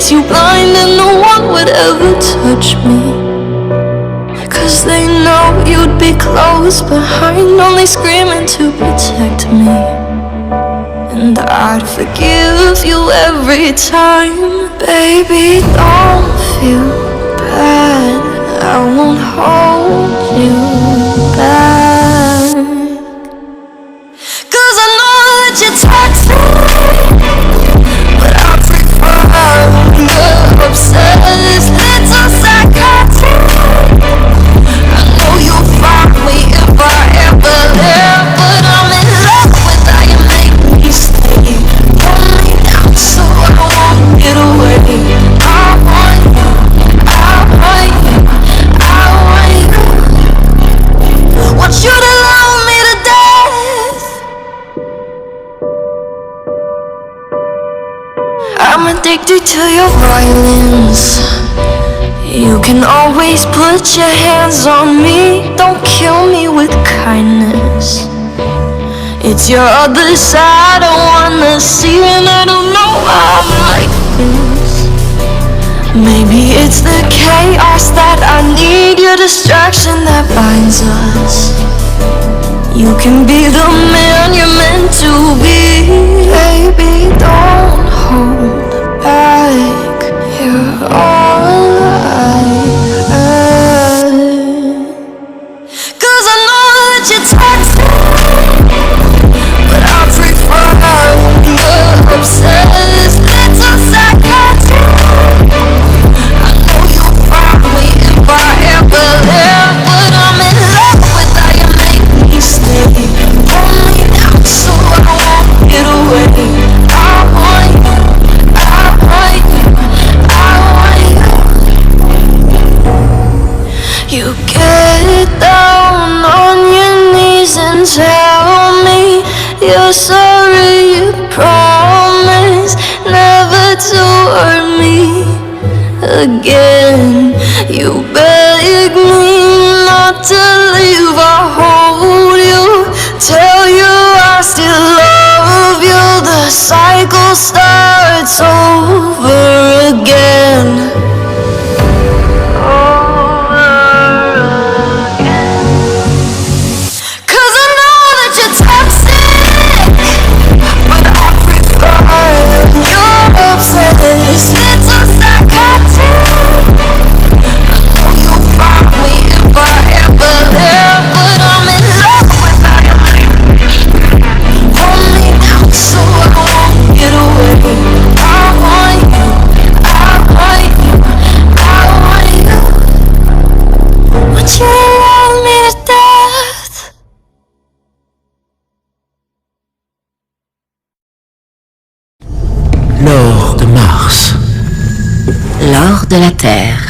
makes you blind and no one would ever touch me. 'Cause they know you'd be close behind, only screaming to protect me. And I'd forgive you every time. Baby, don't feel bad, I won't hold you back. 'Cause I know that you're toxic, but I prefer when you're obsessed. It's so psychotic. I know you'll find me if I ever left, but I'm in love with how you make me stay. Hold me down so I won't get away. I want you, I want you, I want you. Want you to love me to death. I'm addicted to your violence. You can always put your hands on me. Don't kill me with kindness. It's your other side I wanna see, and I don't know why I'm like this. Maybe it's the chaos that I need, your distraction that binds us. You can be the man you're meant to be. Baby, don't hold back. You're all I have. 'Cause I know that you're toxic, but I prefer when you're obsessed. It's so psychotic. I know you'll find me if I ever left, but I'm in love with how you make me stay. Hold me down so I won't get away. I want you, I want you, I want you. You get down on your knees and tell me you're sorry. You promise never to hurt me again. You beg me not to leave. I hold you, tell you I still love you. The cycle starts over again. L'or de Mars. L'or de la Terre.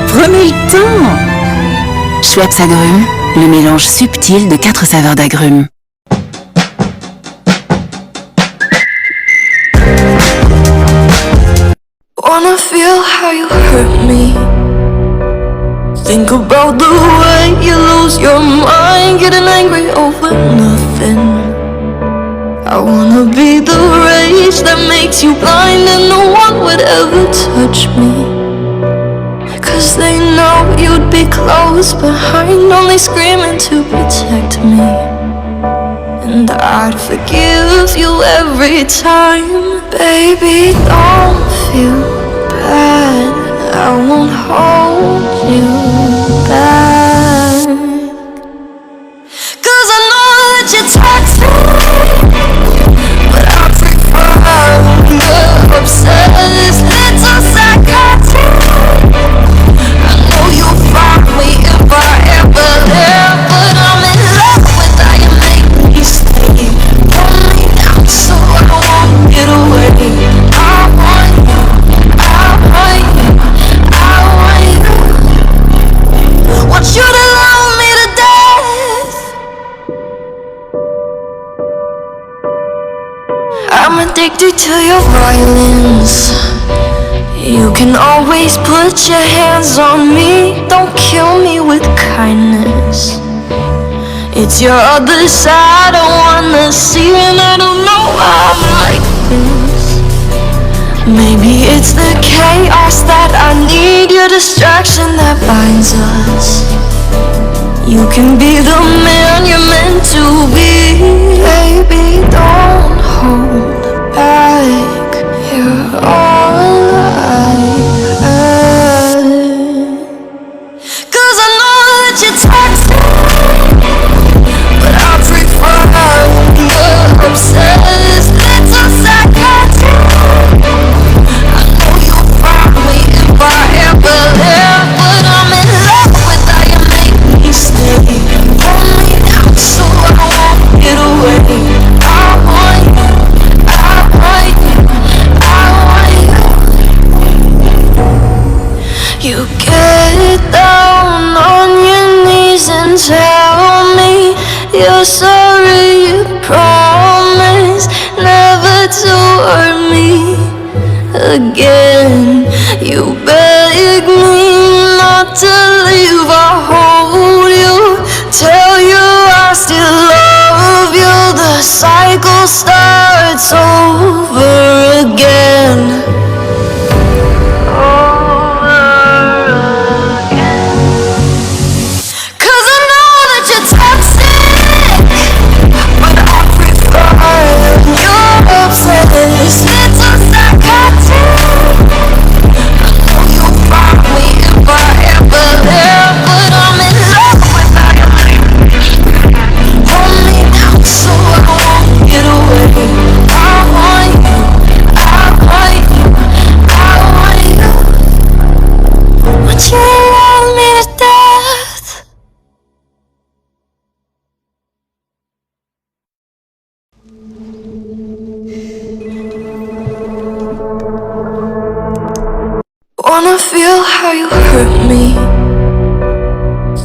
Prenez le temps! Schweppes agrumes, le mélange subtil de 4 saveurs d'agrumes. Wanna feel how you hurt me. Think about the way you lose your mind, getting angry over nothing. I wanna be the rage that makes you blind and no one would ever touch me. 'Cause they know you'd be close behind, only screaming to protect me. And I'd forgive you every time. Baby, don't feel bad, I won't hold you back. 'Cause I know that you're toxic, but I prefer when you're obsessed. It's so psychotic. I know you'll find me if I ever left, but I'm in love with how you make me stay. Hold me down so I won't get away. I want you, I want you, I want you. Want you to love me to death. I'm addicted to your violence. You can always put your hands on me. Don't kill me with kindness. It's your other side I wanna see, and I don't know why Maybe it's the chaos that I need, your distraction that binds us. You can be the man you're meant to be. Baby, don't hold back. You're all I have. 'Cause I know that you're toxic, but I prefer the obsessed little psychotic. I know you'll find me if I ever live, but I'm in love with how you make me stay. Hold me down so I won't get away. I want you, I want you, I want you. You get down on your knees and tell me you're sorry. You promise never to hurt me again. You beg me not to leave. I hold you, tell you I still love you. The cycle starts over again. Wanna feel how you hurt me.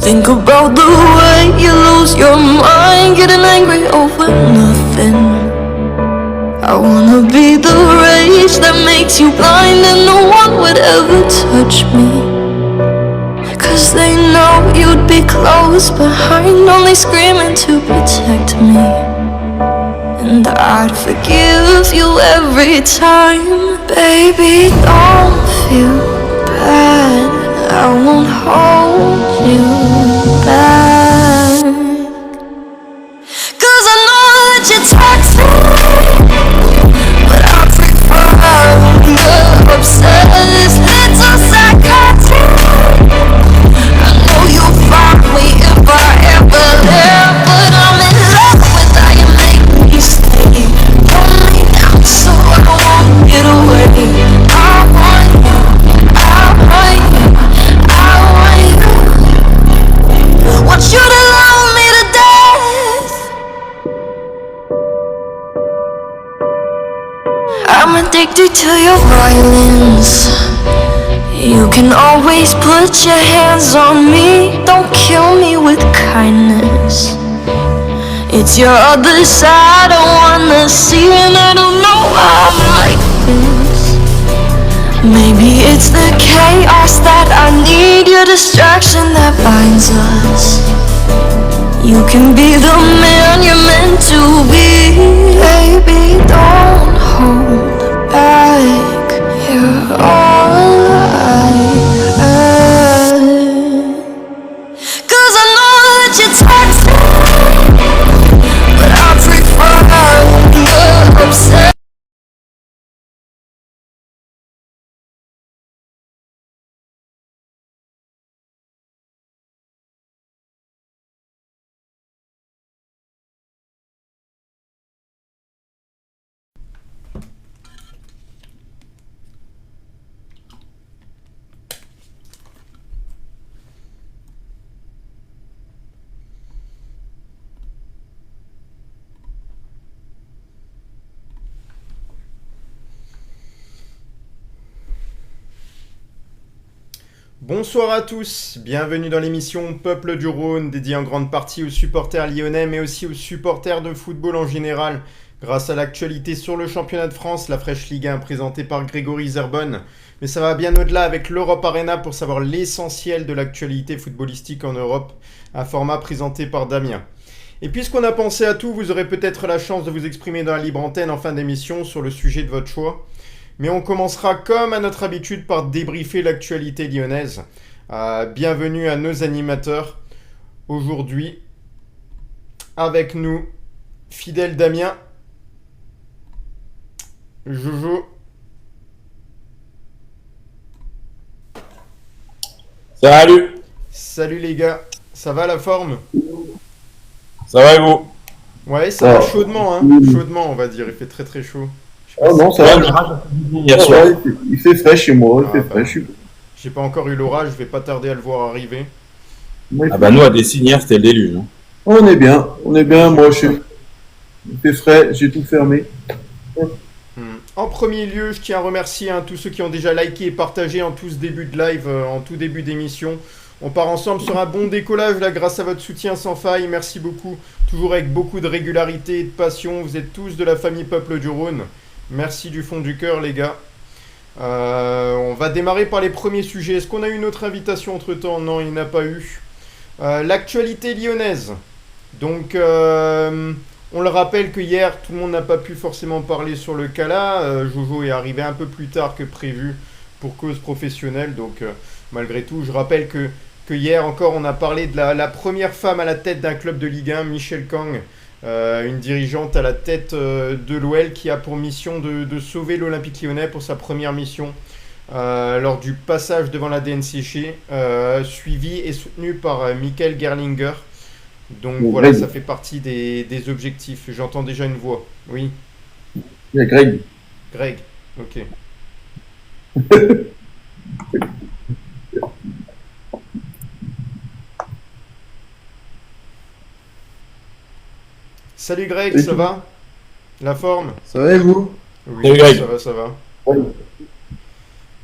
Think about the way you lose your mind, getting angry over nothing. I wanna be the rage that makes you blind, and no one would ever touch me. 'Cause they know you'd be close behind, only screaming to protect me. And I'd forgive you every time. Baby, don't feel bad, I won't hold you back. 'Cause I know that you're toxic, but I prefer the obsessed little psychotic. I know you'll find me if I ever live, but I'm in love with how you make me stay. Hold me down so I won't get away. I want you, I want you, I want you. Want you to love me to death. I'm addicted to your violence. You can always put your hands on me. Don't kill me with kindness. It's your other side I wanna see, and I don't know why I'm like this. Maybe it's the chaos that I need, your distraction that binds us. You can be the man you're meant to be. Baby, don't hold back. You're all I have. 'Cause I know that you're toxic, but I prefer the obsessed. Bonsoir à tous, bienvenue dans l'émission Peuple du Rhône, dédiée en grande partie aux supporters lyonnais, mais aussi aux supporters de football en général. Grâce à l'actualité sur le championnat de France, la fraîche Ligue 1 présentée par Grégory Zerbonne. Mais ça va bien au-delà avec l'Europe Arena pour savoir l'essentiel de l'actualité footballistique en Europe, un format présenté par Damien. Et puisqu'on a pensé à tout, vous aurez peut-être la chance de vous exprimer dans la libre antenne en fin d'émission sur le sujet de votre choix. Mais on commencera comme à notre habitude par débriefer l'actualité lyonnaise. Bienvenue à nos animateurs. Aujourd'hui, avec nous, fidèle Damien, Jojo. Salut. Salut les gars, ça va la forme? Ça va et vous? Ouais, ça va chaudement, hein. Chaudement on va dire, il fait très très chaud. Oh non, ça va. Hier soir. Il fait frais chez moi, il fait frais. J'ai pas encore eu l'orage, je vais pas tarder à le voir arriver. Ah bah nous à Dessines hier c'était le déluge. Hein. On est bien, moi il fait frais, j'ai tout fermé. En premier lieu, je tiens à remercier tous ceux qui ont déjà liké et partagé en tout ce début de live, en tout début d'émission. On part ensemble sur un bon décollage là grâce à votre soutien sans faille, merci beaucoup. Toujours avec beaucoup de régularité et de passion, vous êtes tous de la famille Peuple du Rhône. Merci du fond du cœur les gars. On va démarrer par les premiers sujets. Est-ce qu'on a eu une autre invitation entre temps? Non, il n'y en a pas eu. L'actualité lyonnaise. Donc, on le rappelle que hier, tout le monde n'a pas pu forcément parler sur le cas là. Jojo est arrivé un peu plus tard que prévu pour cause professionnelle. Donc, malgré tout, je rappelle que hier encore, on a parlé de la première femme à la tête d'un club de Ligue 1, Michèle Kang. Une dirigeante à la tête de l'OL qui a pour mission de sauver l'Olympique Lyonnais pour sa première mission lors du passage devant la DNCG, suivi et soutenu par Michael Gerlinger. Donc voilà, ça fait partie des objectifs. J'entends déjà une voix. Oui. Il y a Greg. Greg, ok. Salut Greg, ça va? La forme? Ça va et vous? Oui, Salut Greg. ça va. Oui.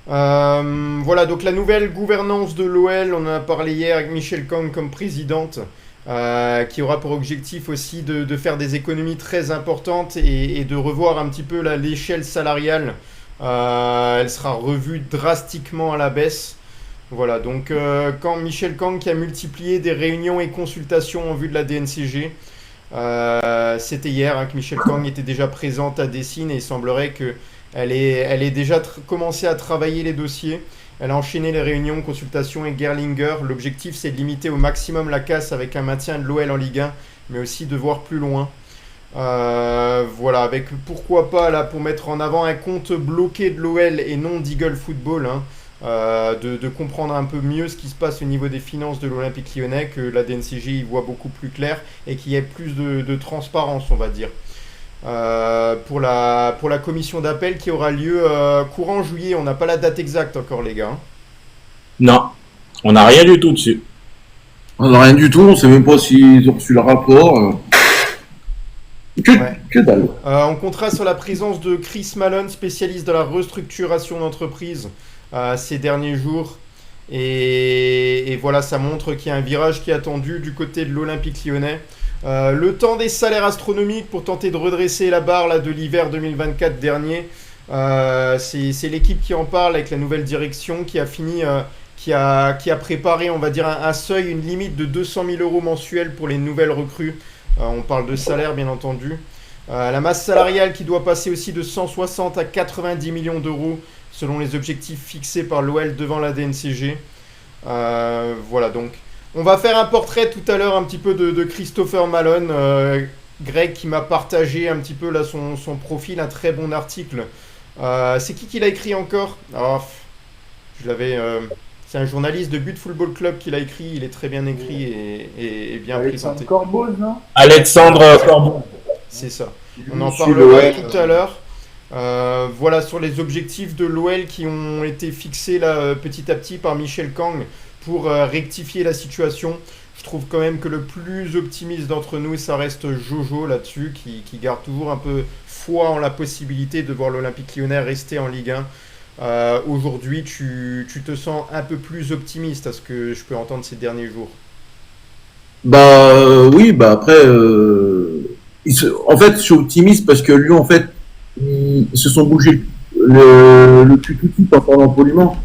Voilà, donc la nouvelle gouvernance de l'OL, on en a parlé hier avec Michèle Kang comme présidente, qui aura pour objectif aussi de faire des économies très importantes et de revoir un petit peu l'échelle salariale. Elle sera revue drastiquement à la baisse. Voilà, donc quand Michèle Kang qui a multiplié des réunions et consultations en vue de la DNCG, c'était hier que Michèle Kang était déjà présente à Dessines et il semblerait qu'elle ait déjà commencé à travailler les dossiers. Elle a enchaîné les réunions, consultations et Gerlinger. L'objectif c'est de limiter au maximum la casse avec un maintien de l'OL en Ligue 1, mais aussi de voir plus loin. Voilà, avec pourquoi pas là pour mettre en avant un compte bloqué de l'OL et non d'Eagle Football, de comprendre un peu mieux ce qui se passe au niveau des finances de l'Olympique Lyonnais, que la DNCG y voit beaucoup plus clair et qu'il y ait plus de transparence, on va dire. Pour la commission d'appel qui aura lieu courant juillet, on n'a pas la date exacte encore les gars. Non, on n'a rien du tout dessus. On n'a rien du tout, on sait même pas s'ils ont reçu le rapport. Que dalle. On comptera sur la présence de Chris Malone, spécialiste de la restructuration d'entreprise ces derniers jours. Et voilà, ça montre qu'il y a un virage qui est attendu du côté de l'Olympique Lyonnais. Le temps des salaires astronomiques pour tenter de redresser la barre là, de l'hiver 2024 dernier. C'est l'équipe qui en parle avec la nouvelle direction qui a fini, qui a préparé, on va dire, un seuil, une limite de 200 000 € mensuels pour les nouvelles recrues. On parle de salaire, bien entendu. La masse salariale qui doit passer aussi de 160 à 90 millions d'euros selon les objectifs fixés par l'OL devant la DNCG. Voilà, donc on va faire un portrait tout à l'heure un petit peu de Christopher Malone. Greg qui m'a partagé un petit peu là son profil, un très bon article. C'est qui l'a écrit encore? Je l'avais... c'est un journaliste de But Football Club qui l'a écrit, il est très bien écrit et bien présenté. Corbeau, non? Alexandre Corbeau. C'est ça. On en parlera tout à l'heure. Voilà sur les objectifs de l'OL qui ont été fixés là, petit à petit par Michèle Kang pour rectifier la situation. Je trouve quand même que le plus optimiste d'entre nous, ça reste Jojo là-dessus, qui garde toujours un peu foi en la possibilité de voir l'Olympique Lyonnais rester en Ligue 1. Aujourd'hui, tu te sens un peu plus optimiste à ce que je peux entendre ces derniers jours. Oui, après, en fait, je suis optimiste parce que Lyon, en fait, ils se sont bougés le cul tout de suite en parlant poliment.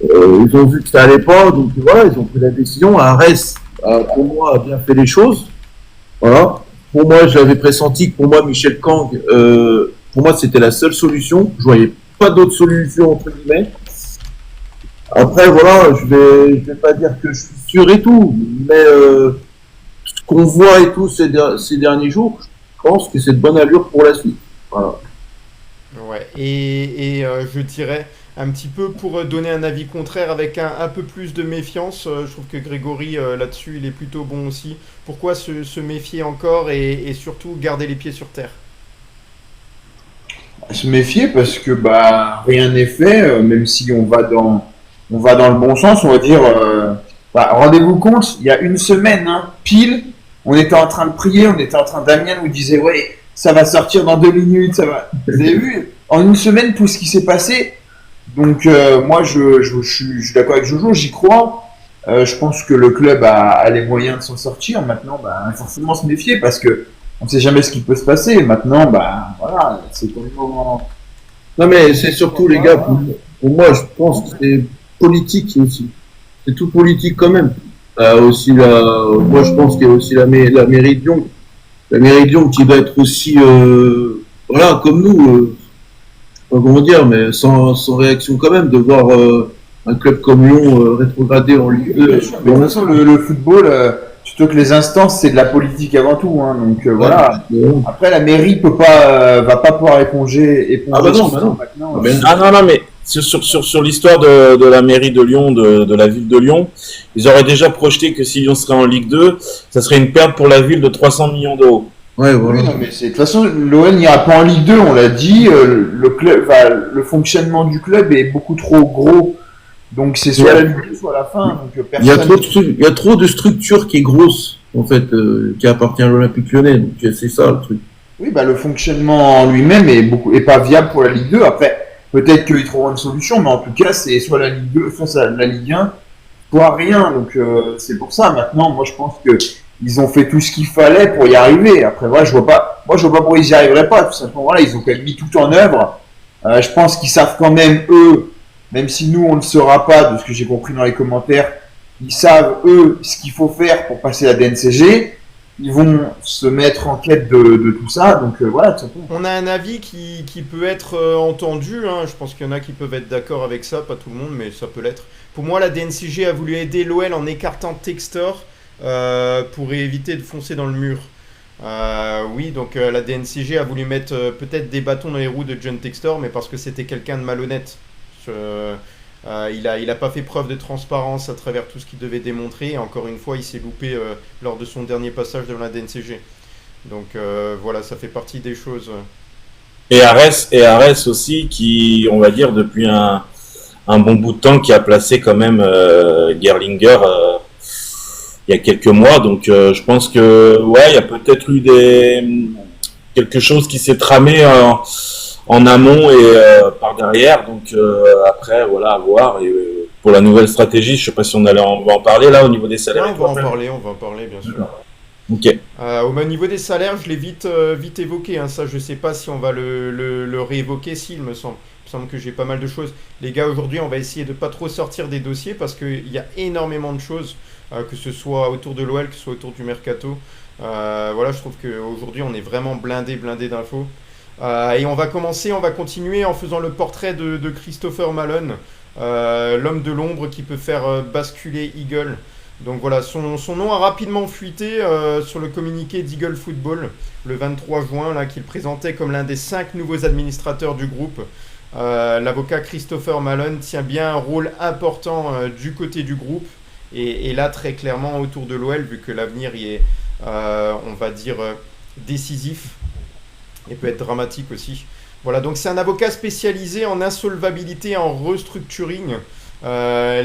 Ils ont vu que ça allait pas, donc voilà, ils ont pris la décision. Arès, pour moi, a bien fait les choses. Voilà. Pour moi, j'avais pressenti que pour moi, Michèle Kang, pour moi, c'était la seule solution. Je voyais pas d'autre solution entre guillemets. Après voilà, je vais pas dire que je suis sûr et tout, mais ce qu'on voit et tout ces derniers jours, je pense que c'est de bonne allure pour la suite. Voilà. Ouais, je dirais un petit peu pour donner un avis contraire avec un peu plus de méfiance, je trouve que Grégory là-dessus il est plutôt bon aussi. Pourquoi se méfier encore et surtout garder les pieds sur terre? Se méfier parce que bah rien n'est fait, même si on va dans le bon sens, on va dire. Rendez-vous compte, il y a une semaine, hein, pile, on était en train de prier, on était en train Damien nous disait ouais ça va sortir dans 2 minutes, ça va. Vous avez vu en une semaine tout ce qui s'est passé. Donc moi je suis d'accord avec Jojo, j'y crois. Je pense que le club a les moyens de s'en sortir. Maintenant, bah, forcément se méfier parce que on ne sait jamais ce qui peut se passer. Maintenant, bah voilà, c'est complètement. Non mais c'est surtout les gars, pour moi je pense que c'est politique aussi. C'est tout politique quand même. Aussi moi je pense qu'il y a aussi la mairie de Lyon. La mairie de Lyon qui doit être aussi voilà comme nous. Pas comment dire, mais sans réaction quand même, de voir un club comme Lyon rétrograder en Ligue 2. Mais de toute façon, le football, surtout que les instances, c'est de la politique avant tout. Hein, donc voilà. Après, la mairie va pas pouvoir éponger Ah bah non, ça bah non. maintenant. Non, mais sur l'histoire de la mairie de Lyon, de la ville de Lyon, ils auraient déjà projeté que si Lyon serait en Ligue 2, ça serait une perte pour la ville de 300 millions d'euros. Ouais, voilà. Oui, non, mais de toute façon, l'OL n'ira pas en Ligue 2, on l'a dit. Le club, le fonctionnement du club est beaucoup trop gros. Donc c'est soit la Ligue 2, soit la fin. Donc, Il y a trop de structures qui est grosse, en fait, qui appartient à l'Olympique Lyonnais. Donc c'est ça le truc. Oui, bah le fonctionnement en lui-même est pas viable pour la Ligue 2. Après, peut-être qu'ils trouveront une solution, mais en tout cas, c'est soit la Ligue 2, soit la Ligue 1, soit rien. Donc c'est pour ça. Maintenant, moi je pense que ils ont fait tout ce qu'il fallait pour y arriver. Après, voilà, je vois pas pourquoi ils y arriveraient pas. Tout simplement, voilà, ils ont quand même mis tout en œuvre. Je pense qu'ils savent quand même, eux, même si nous, on ne le saura pas, de ce que j'ai compris dans les commentaires, ils savent, eux, ce qu'il faut faire pour passer la DNCG. Ils vont se mettre en quête de tout ça. Donc, voilà, tout simplement. On a un avis qui peut être entendu, hein. Je pense qu'il y en a qui peuvent être d'accord avec ça, pas tout le monde, mais ça peut l'être. Pour moi, la DNCG a voulu aider l'OL en écartant Textor pour éviter de foncer dans le mur. Oui, donc la DNCG a voulu mettre peut-être des bâtons dans les roues de John Textor, mais parce que c'était quelqu'un de malhonnête. Il a pas fait preuve de transparence à travers tout ce qu'il devait démontrer. Et encore une fois, il s'est loupé lors de son dernier passage devant la DNCG. Donc voilà, ça fait partie des choses. Et Arès aussi, qui, on va dire, depuis un bon bout de temps, qui a placé quand même Gerlinger il y a quelques mois. Donc je pense que ouais, il y a peut-être eu quelque chose qui s'est tramé en amont et par derrière. Donc après, voilà, à voir. Et pour la nouvelle stratégie, je sais pas si on va en parler là au niveau des salaires. Ouais, on va en parler bien sûr. Ok. Au niveau des salaires, je l'ai vite évoqué, hein. Ça, je sais pas si on va le réévoquer, il me semble. Il me semble que j'ai pas mal de choses. Les gars, aujourd'hui, on va essayer de pas trop sortir des dossiers parce qu'il y a énormément de choses, que ce soit autour de l'OL, que ce soit autour du Mercato. Voilà, je trouve qu'aujourd'hui, on est vraiment blindé d'infos. Et on va continuer en faisant le portrait de Christopher Malone, l'homme de l'ombre qui peut faire basculer Eagle. Donc voilà, son nom a rapidement fuité sur le communiqué d'Eagle Football le 23 juin, là, qu'il présentait comme l'un des 5 nouveaux administrateurs du groupe. L'avocat Christopher Malone tient bien un rôle important du côté du groupe et là très clairement autour de l'OL, vu que l'avenir y est, on va dire, décisif et peut être dramatique aussi. Voilà, donc c'est un avocat spécialisé en insolvabilité et en restructuring. Le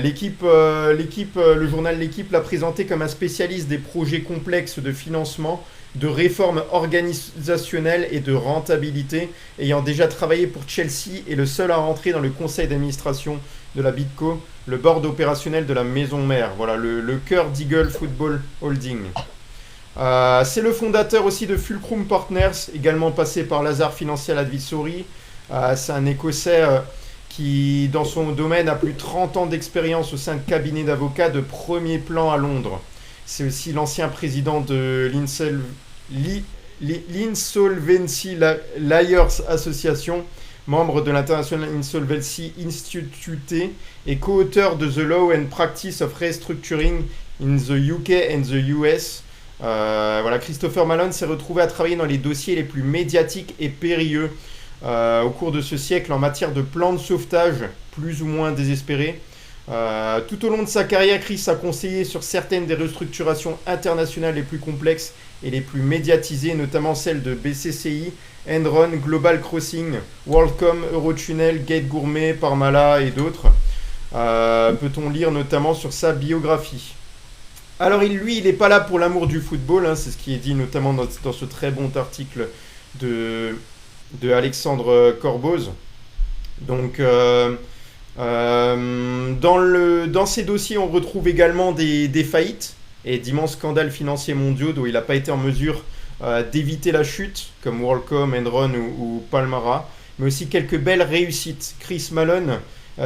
journal L'équipe l'a présenté comme un spécialiste des projets complexes de financement, de réforme organisationnelle et de rentabilité, ayant déjà travaillé pour Chelsea et le seul à rentrer dans le conseil d'administration de la Bidco, le board opérationnel de la maison mère. Voilà, le cœur d'Eagle Football Holding. C'est le fondateur aussi de Fulcrum Partners, également passé par Lazard Financial Advisory. C'est un Écossais qui, dans son domaine, a plus de 30 ans d'expérience au sein de cabinets d'avocats de premier plan à Londres. C'est aussi l'ancien président de l'Insolvency Liars Association, membre de l'International Insolvency Institute et co-auteur de The Law and Practice of Restructuring in the UK and the US. Voilà, Christopher Malone s'est retrouvé à travailler dans les dossiers les plus médiatiques et périlleux au cours de ce siècle en matière de plans de sauvetage plus ou moins désespérés. Tout au long de sa carrière, Chris a conseillé sur certaines des restructurations internationales les plus complexes et les plus médiatisées, notamment celles de BCCI, Enron, Global Crossing, WorldCom, Eurotunnel, Gate Gourmet, Parmalat et d'autres. Peut-on lire notamment sur sa biographie. Alors il n'est pas là pour l'amour du football, hein, c'est ce qui est dit notamment dans ce très bon article de Alexandre Corboz. Donc dans ces dossiers, on retrouve également des faillites et d'immenses scandales financiers mondiaux dont il n'a pas été en mesure d'éviter la chute, comme WorldCom, Enron ou Palmara, mais aussi quelques belles réussites. Chris Malone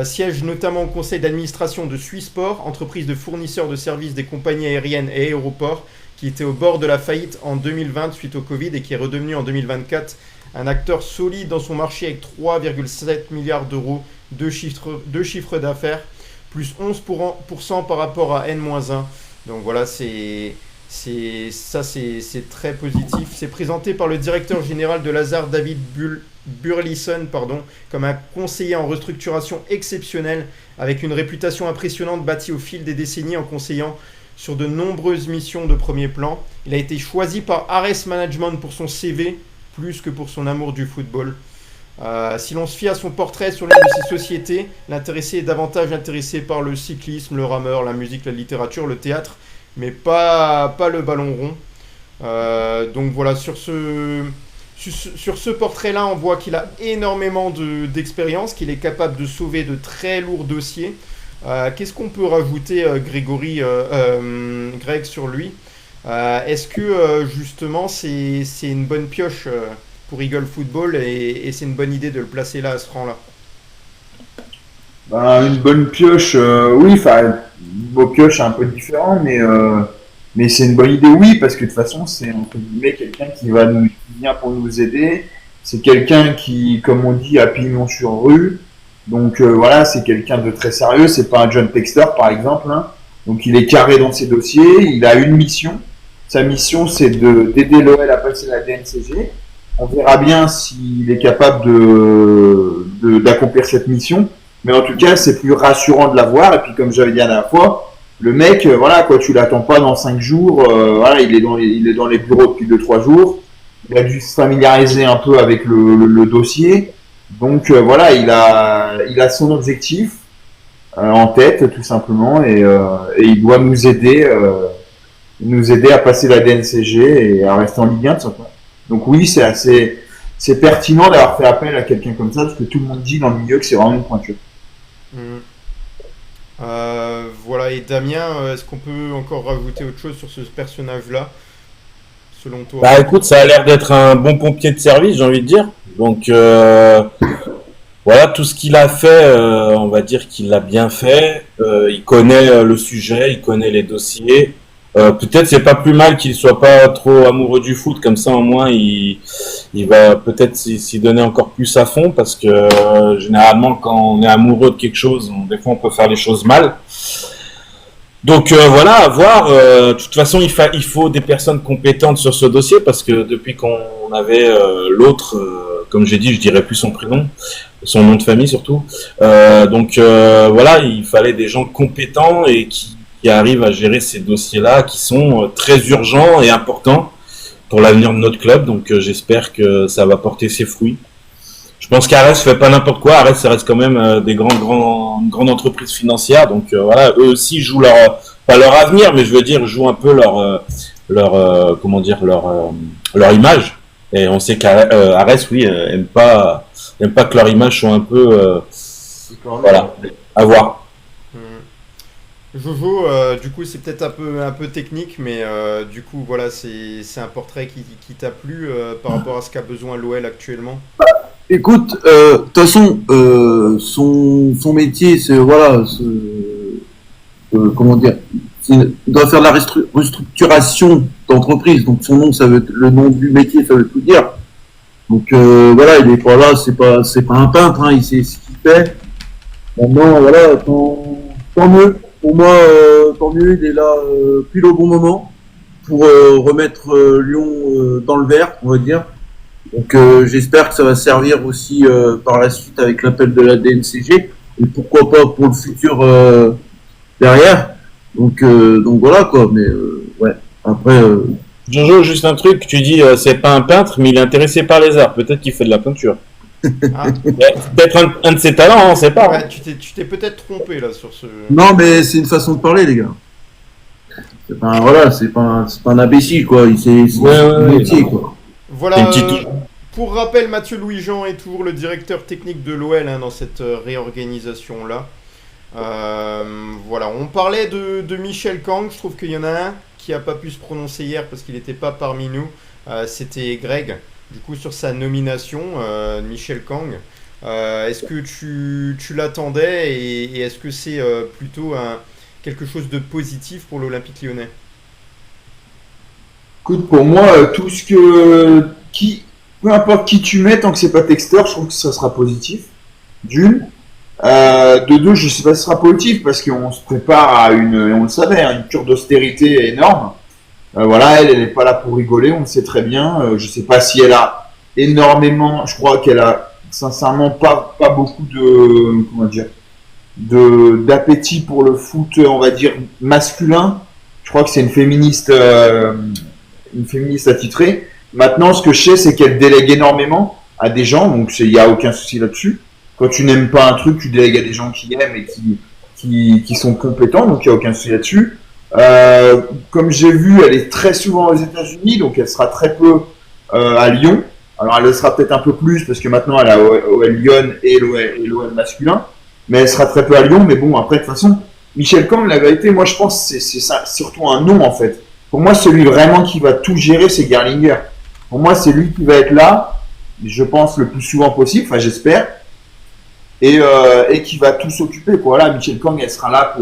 siège notamment au conseil d'administration de Swissport, entreprise de fournisseurs de services des compagnies aériennes et aéroports, qui était au bord de la faillite en 2020 suite au Covid et qui est redevenu en 2024 un acteur solide dans son marché avec 3,7 milliards d'euros de chiffre d'affaires, plus 11% par rapport à N-1. Donc voilà, c'est très positif. C'est présenté par le directeur général de Lazard, David Burleson, comme un conseiller en restructuration exceptionnel, avec une réputation impressionnante bâtie au fil des décennies en conseillant sur de nombreuses missions de premier plan. Il a été choisi par Ares Management pour son CV, plus que pour son amour du football. Si l'on se fie à son portrait sur l'une de ses sociétés, l'intéressé est davantage intéressé par le cyclisme, le rameur, la musique, la littérature, le théâtre, mais pas le ballon rond. Donc voilà, sur ce portrait-là, on voit qu'il a énormément d'expérience, qu'il est capable de sauver de très lourds dossiers. Qu'est-ce qu'on peut rajouter, Greg, sur lui? Est-ce que justement c'est une bonne pioche pour Eagle Football et c'est une bonne idée de le placer là à ce rang-là? Une bonne pioche, oui, enfin, beau pioche un peu différent, mais c'est une bonne idée, oui, parce que de toute façon, c'est entre guillemets quelqu'un qui vient pour nous aider. C'est quelqu'un qui, comme on dit, a pignon sur rue. Donc voilà, c'est quelqu'un de très sérieux. C'est pas un John Textor, par exemple, hein. Donc il est carré dans ses dossiers. Il a une mission. Sa mission, c'est d'aider l'OL à passer la DNCG. On verra bien s'il est capable d'accomplir cette mission. Mais en tout cas, c'est plus rassurant de l'avoir. Et puis, comme j'avais dit la dernière fois, le mec, voilà, quoi, tu l'attends pas dans 5 jours. Voilà, il est dans les bureaux depuis 2-3 jours. Il a dû se familiariser un peu avec le dossier. Donc, voilà, il a son objectif en tête, tout simplement. Et il doit nous aider à passer la DNCG et à rester en Ligue 1, tout simplement. Donc oui, c'est pertinent d'avoir fait appel à quelqu'un comme ça, parce que tout le monde dit dans le milieu que c'est vraiment une pointure. Voilà, et Damien, est-ce qu'on peut encore rajouter autre chose sur ce personnage-là, selon toi? Bah écoute, ça a l'air d'être un bon pompier de service, j'ai envie de dire. Donc voilà, tout ce qu'il a fait, on va dire qu'il l'a bien fait. Il connaît le sujet, il connaît les dossiers. Peut-être c'est pas plus mal qu'il soit pas trop amoureux du foot, comme ça au moins il va peut-être s'y donner encore plus à fond, parce que généralement quand on est amoureux de quelque chose, des fois on peut faire les choses mal. Donc voilà, à voir. De toute façon, il faut des personnes compétentes sur ce dossier, parce que depuis qu'on avait l'autre, comme j'ai dit, je dirais plus son prénom, son nom de famille surtout. Donc voilà, il fallait des gens compétents et qui arrivent à gérer ces dossiers-là, qui sont très urgents et importants pour l'avenir de notre club. Donc j'espère que ça va porter ses fruits. Je pense qu'Ares fait pas n'importe quoi. Ares, ça reste quand même des grandes entreprises financières. Donc voilà, eux aussi jouent pas leur avenir, mais je veux dire, jouent un peu leur image. Et on sait qu'Ares, oui, aime pas que leur image soit un peu, voilà, à voir. Jojo, du coup c'est peut-être un peu technique, mais du coup voilà, c'est un portrait qui t'a plu par rapport à ce qu'a besoin l'OL actuellement? Écoute, de toute façon, son métier, c'est voilà, comment dire, il doit faire de la restructuration d'entreprise. Donc son nom, ça veut le nom du métier, ça veut tout dire. Donc voilà, il est pas là, c'est pas un peintre, hein, il sait ce qu'il fait. Maintenant, voilà, tant mieux. Pour moi, tant mieux, il est là pile au bon moment pour remettre Lyon dans le vert, on va dire. Donc j'espère que ça va servir aussi par la suite avec l'appel de la DNCG et pourquoi pas pour le futur derrière. Donc voilà quoi, mais ouais, après Jojo, juste un truc, tu dis c'est pas un peintre, mais il est intéressé par les arts. Peut-être qu'il fait de la peinture. Ah, Peut-être un de ses talents, on sait pas. ouais, tu t'es peut-être trompé là sur ce. non, mais c'est une façon de parler, les gars. Voilà, c'est pas un imbécile quoi, c'est Ouais, un ouais, métier ouais. quoi. Voilà. Une petite- Pour rappel, Mathieu Louis-Jean est toujours le directeur technique de l'OL dans cette réorganisation là. Voilà, on parlait de Michel Kang. Je trouve qu'il y en a un qui a pas pu se prononcer hier parce qu'il n'était pas parmi nous. C'était Greg. Du coup, sur sa nomination, Michel Kang. Est-ce que tu l'attendais et est-ce que c'est plutôt quelque chose de positif pour l'Olympique Lyonnais? Écoute, pour moi, tout ce que. Peu importe qui tu mets, tant que c'est pas Textor, je trouve que ça sera positif. D'une. De deux, je sais pas si ce sera positif parce qu'on se prépare à on le savait, hein, une cure d'austérité énorme. Voilà, elle n'est pas là pour rigoler, on le sait très bien. Je sais pas si elle a énormément, je crois qu'elle a sincèrement pas beaucoup de, comment dire, d'appétit pour le foot, on va dire, masculin. Je crois que c'est une féministe attitrée. Maintenant, ce que je sais, c'est qu'elle délègue énormément à des gens, donc il n'y a aucun souci là-dessus. Quand tu n'aimes pas un truc, tu délègues à des gens qui aiment et qui sont compétents, donc il n'y a aucun souci là-dessus. Comme j'ai vu, elle est très souvent aux États-Unis, donc elle sera très peu à Lyon. Alors elle le sera peut-être un peu plus parce que maintenant elle a OL Lyon et l'OL masculin, mais elle sera très peu à Lyon. Mais bon, après de toute façon, Michel Kang, la vérité, moi je pense que c'est surtout un nom en fait. Pour moi, celui vraiment qui va tout gérer, c'est Gerlinger. Pour moi, c'est lui qui va être là, je pense le plus souvent possible, enfin j'espère, et qui va tout s'occuper. Voilà, Michel Kang, elle sera là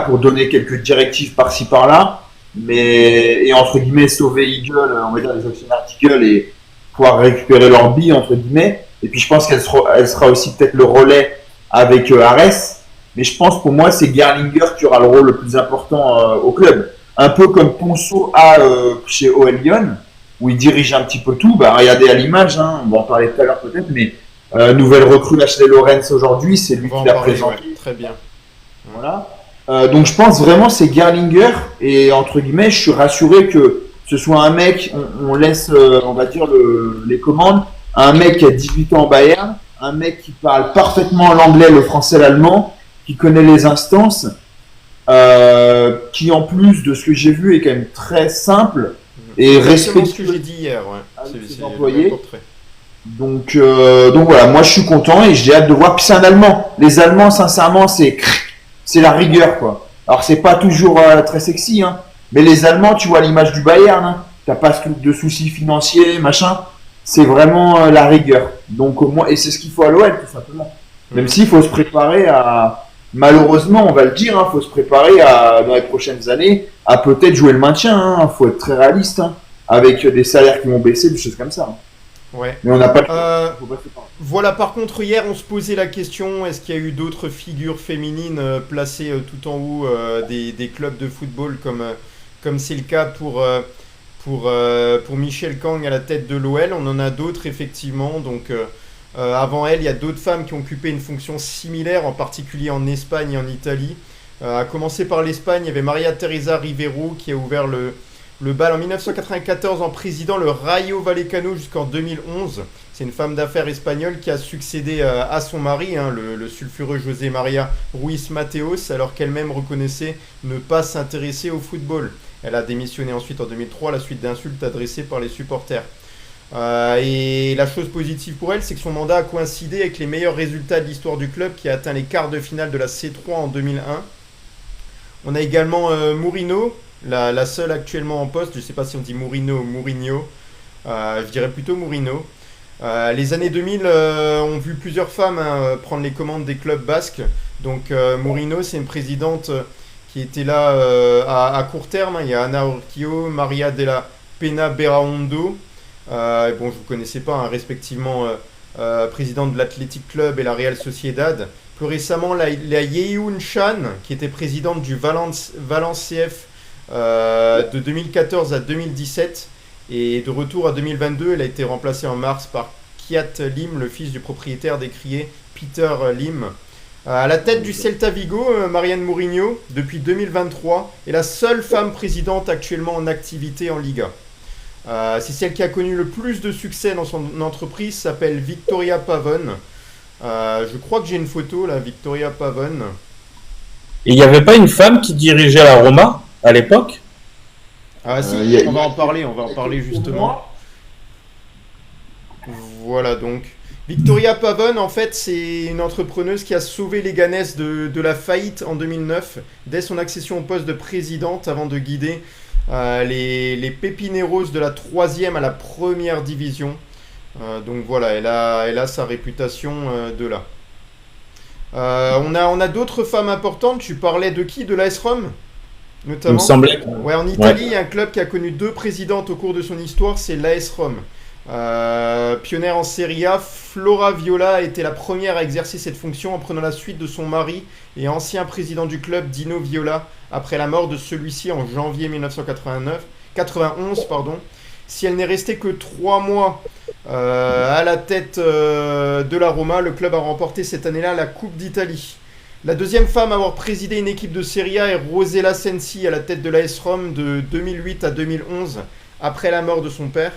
pour donner quelques directives par-ci par-là, et entre guillemets sauver Eagle, on va dire les actionnaires d'Eagle et pouvoir récupérer leur billes entre guillemets. Et puis je pense elle sera aussi peut-être le relais avec Arès. Mais je pense pour moi c'est Gerlinger qui aura le rôle le plus important au club. Un peu comme Ponceau a chez OL Lyon, où il dirige un petit peu tout. Bah, regardez à l'image, hein, on va en parler tout à l'heure peut-être, mais nouvelle recrue Ashley Lorenz aujourd'hui, c'est lui On va qui en l'a parler, présenté. ouais, très bien. Voilà. Donc je pense vraiment c'est Gerlinger et entre guillemets je suis rassuré que ce soit un mec, on laisse on va dire les commandes, à un mec qui a 18 ans en Bayern, un mec qui parle parfaitement l'anglais, le français, l'allemand, qui connaît les instances, qui en plus de ce que j'ai vu est quand même très simple et C'est exactement ce que respectueux j'ai dit hier, ouais. avec C'est ses le employés. même portrait. Donc voilà, moi je suis content et j'ai hâte de voir. Puis c'est un Allemand. Les Allemands, sincèrement, c'est la rigueur, quoi. Alors c'est pas toujours très sexy, hein. Mais les Allemands, tu vois l'image du Bayern, hein. T'as pas de soucis financiers, machin. C'est vraiment la rigueur. Donc moi, et c'est ce qu'il faut à l'OL, tout simplement. Même s'il faut se préparer à, malheureusement, on va le dire, hein, faut se préparer à, dans les prochaines années, à peut-être jouer le maintien. Hein. Faut être très réaliste, hein, avec des salaires qui vont baisser, des choses comme ça. Hein. Ouais. Mais on n'a pas. Faut pas se préparer. Voilà, par contre, hier, on se posait la question, est-ce qu'il y a eu d'autres figures féminines placées tout en haut des clubs de football, comme c'est le cas pour Michel Kang à la tête de l'OL. On en a d'autres, effectivement. Donc, avant elle, il y a d'autres femmes qui ont occupé une fonction similaire, en particulier en Espagne et en Italie. À commencer par l'Espagne, il y avait Maria Teresa Rivero qui a ouvert le bal en 1994 en présidant le Rayo Vallecano jusqu'en 2011. C'est une femme d'affaires espagnole qui a succédé à son mari, hein, le sulfureux José María Ruiz Mateos, alors qu'elle-même reconnaissait ne pas s'intéresser au football. Elle a démissionné ensuite en 2003 à la suite d'insultes adressées par les supporters. Et la chose positive pour elle, c'est que son mandat a coïncidé avec les meilleurs résultats de l'histoire du club qui a atteint les quarts de finale de la C3 en 2001. On a également Mourinho, la seule actuellement en poste. Je ne sais pas si on dit Mourinho ou Mourinho. Je dirais plutôt Mourinho. Les années 2000 ont vu plusieurs femmes prendre les commandes des clubs basques. Donc Mourinho, c'est une présidente qui était là à court terme. Il y a Ana Urquio, Maria de la Pena Beraondo. Et bon, je vous connaissais pas, hein, respectivement président de l'Athletic Club et la Real Sociedad. Plus récemment, la Yeun Chan, qui était présidente du Valence CF de 2014 à 2017. Et de retour à 2022, elle a été remplacée en mars par Kiat Lim, le fils du propriétaire d'écrier Peter Lim. À la tête du Celta Vigo, Marianne Mourinho, depuis 2023, est la seule femme présidente actuellement en activité en Liga. C'est celle qui a connu le plus de succès dans son entreprise, s'appelle Victoria Pavon. Je crois que j'ai une photo là, Victoria Pavon. Et il n'y avait pas une femme qui dirigeait la Roma à l'époque? Ah si, on va en parler justement. Voilà donc. Victoria Pavon, en fait, c'est une entrepreneuse qui a sauvé les Ganes de la faillite en 2009, dès son accession au poste de présidente, avant de guider les Pepineros de la 3e à la 1re division. Donc voilà, elle a sa réputation de là. On a d'autres femmes importantes. Tu parlais de qui? De l'AS Rome notamment. Il me semblait. Ouais, en Italie, il y a un club qui a connu 2 présidentes au cours de son histoire, c'est l'AS Rome. Pionnière en Serie A, Flora Viola a été la première à exercer cette fonction en prenant la suite de son mari et ancien président du club Dino Viola après la mort de celui-ci en janvier 1991. Si elle n'est restée que 3 mois à la tête de la Roma, le club a remporté cette année-là la Coupe d'Italie. La deuxième femme à avoir présidé une équipe de Serie A est Rosella Sensi à la tête de l'AS Rome de 2008 à 2011 après la mort de son père.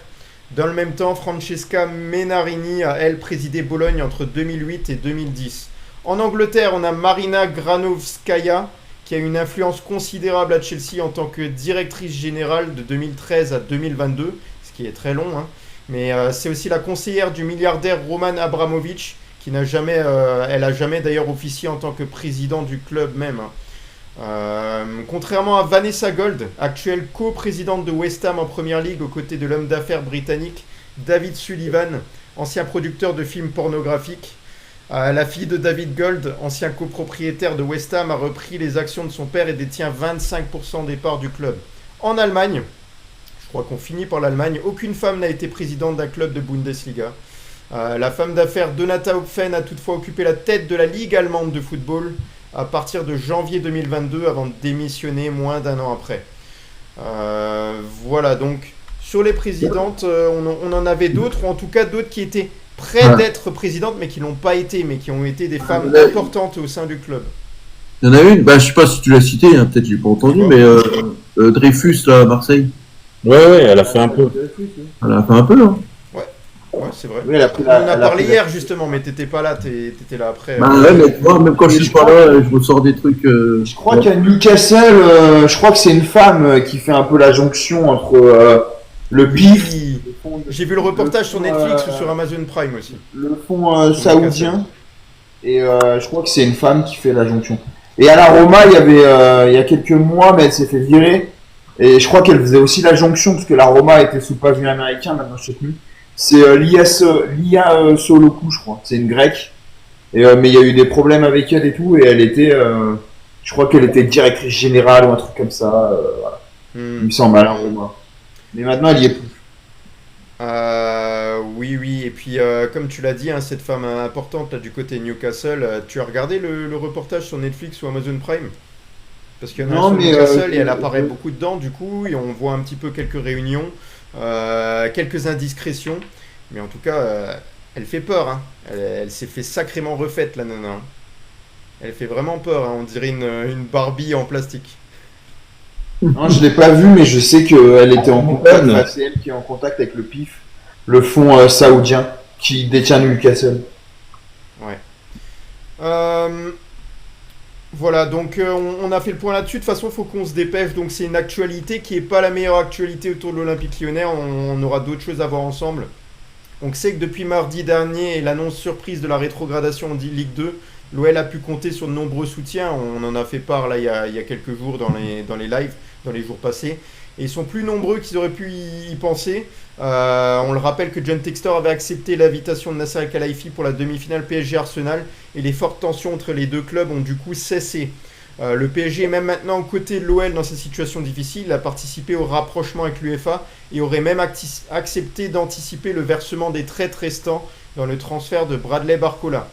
Dans le même temps, Francesca Menarini a, elle, présidé Bologne entre 2008 et 2010. En Angleterre, on a Marina Granovskaya, qui a une influence considérable à Chelsea en tant que directrice générale de 2013 à 2022, ce qui est très long, hein. Mais c'est aussi la conseillère du milliardaire Roman Abramovich, qui n'a jamais, elle a jamais d'ailleurs officié en tant que président du club même, hein. Contrairement à Vanessa Gold, actuelle co-présidente de West Ham en Première Ligue aux côtés de l'homme d'affaires britannique David Sullivan, ancien producteur de films pornographiques, la fille de David Gold, ancien copropriétaire de West Ham, a repris les actions de son père et détient 25% des parts du club. En Allemagne, je crois qu'on finit par l'Allemagne, aucune femme n'a été présidente d'un club de Bundesliga. La femme d'affaires Donata Hopfen a toutefois occupé la tête de la Ligue allemande de football à partir de janvier 2022 avant de démissionner moins d'1 an après. Voilà, donc sur les présidentes, on en avait d'autres, ou en tout cas d'autres qui étaient près d'être présidentes mais qui l'ont pas été, mais qui ont été des femmes importantes au sein du club. Il y en a une, je sais pas si tu l'as cité, hein, peut-être j'ai pas entendu, mais Dreyfus là à Marseille. Ouais, elle a fait un peu. Elle a fait un peu, hein. Ouais, c'est vrai. Oui, on en a parlé hier justement, mais t'étais pas là, t'étais là après. Ouais, mais tu vois, même quand je suis pas là, je ressors des trucs. Je crois qu'à Newcastle, je crois que c'est une femme qui fait un peu la jonction entre le PIF. J'ai vu le reportage sur Netflix ou sur Amazon Prime aussi. Le fonds saoudien. Et je crois que c'est une femme qui fait la jonction. Et à la Roma, il y a quelques mois, mais elle s'est fait virer. Et je crois qu'elle faisait aussi la jonction, parce que la Roma était sous pavillon américain, maintenant je sais plus. C'est Lia Soloku, je crois. C'est une grecque. Mais il y a eu des problèmes avec elle et tout. Et elle était, je crois qu'elle était directrice générale ou un truc comme ça. Voilà. Il me semble à la Roma. Mais maintenant, elle y est plus. Oui. Et puis, comme tu l'as dit, hein, cette femme importante là, du côté Newcastle, tu as regardé le reportage sur Netflix ou Amazon Prime? Parce qu'il y en a un sur Newcastle et elle apparaît beaucoup dedans, du coup, et on voit un petit peu quelques réunions. Quelques indiscrétions, mais en tout cas, elle fait peur, hein. Elle s'est fait sacrément refaite, la nana, hein. Elle fait vraiment peur, hein. On dirait une Barbie en plastique. Non, je l'ai pas vue, mais je sais qu'elle était en contact. Enfin, c'est elle qui est en contact avec le PIF, le fonds saoudien qui détient Newcastle. Ouais. Voilà, donc on a fait le point là-dessus. De toute façon, il faut qu'on se dépêche. Donc c'est une actualité qui n'est pas la meilleure actualité autour de l'Olympique Lyonnais. On aura d'autres choses à voir ensemble. On sait que depuis mardi dernier et l'annonce surprise de la rétrogradation en Ligue 2, l'OL a pu compter sur de nombreux soutiens. On en a fait part là il y a quelques jours dans les lives, dans les jours passés. Et ils sont plus nombreux qu'ils auraient pu y penser. On le rappelle que John Textor avait accepté l'invitation de Nasser Al-Khelaifi pour la demi-finale PSG Arsenal et les fortes tensions entre les deux clubs ont du coup cessé. Le PSG est même maintenant aux côtés de l'OL dans cette situation difficile. Il a participé au rapprochement avec l'UEFA et aurait même accepté d'anticiper le versement des traites restants dans le transfert de Bradley Barcola.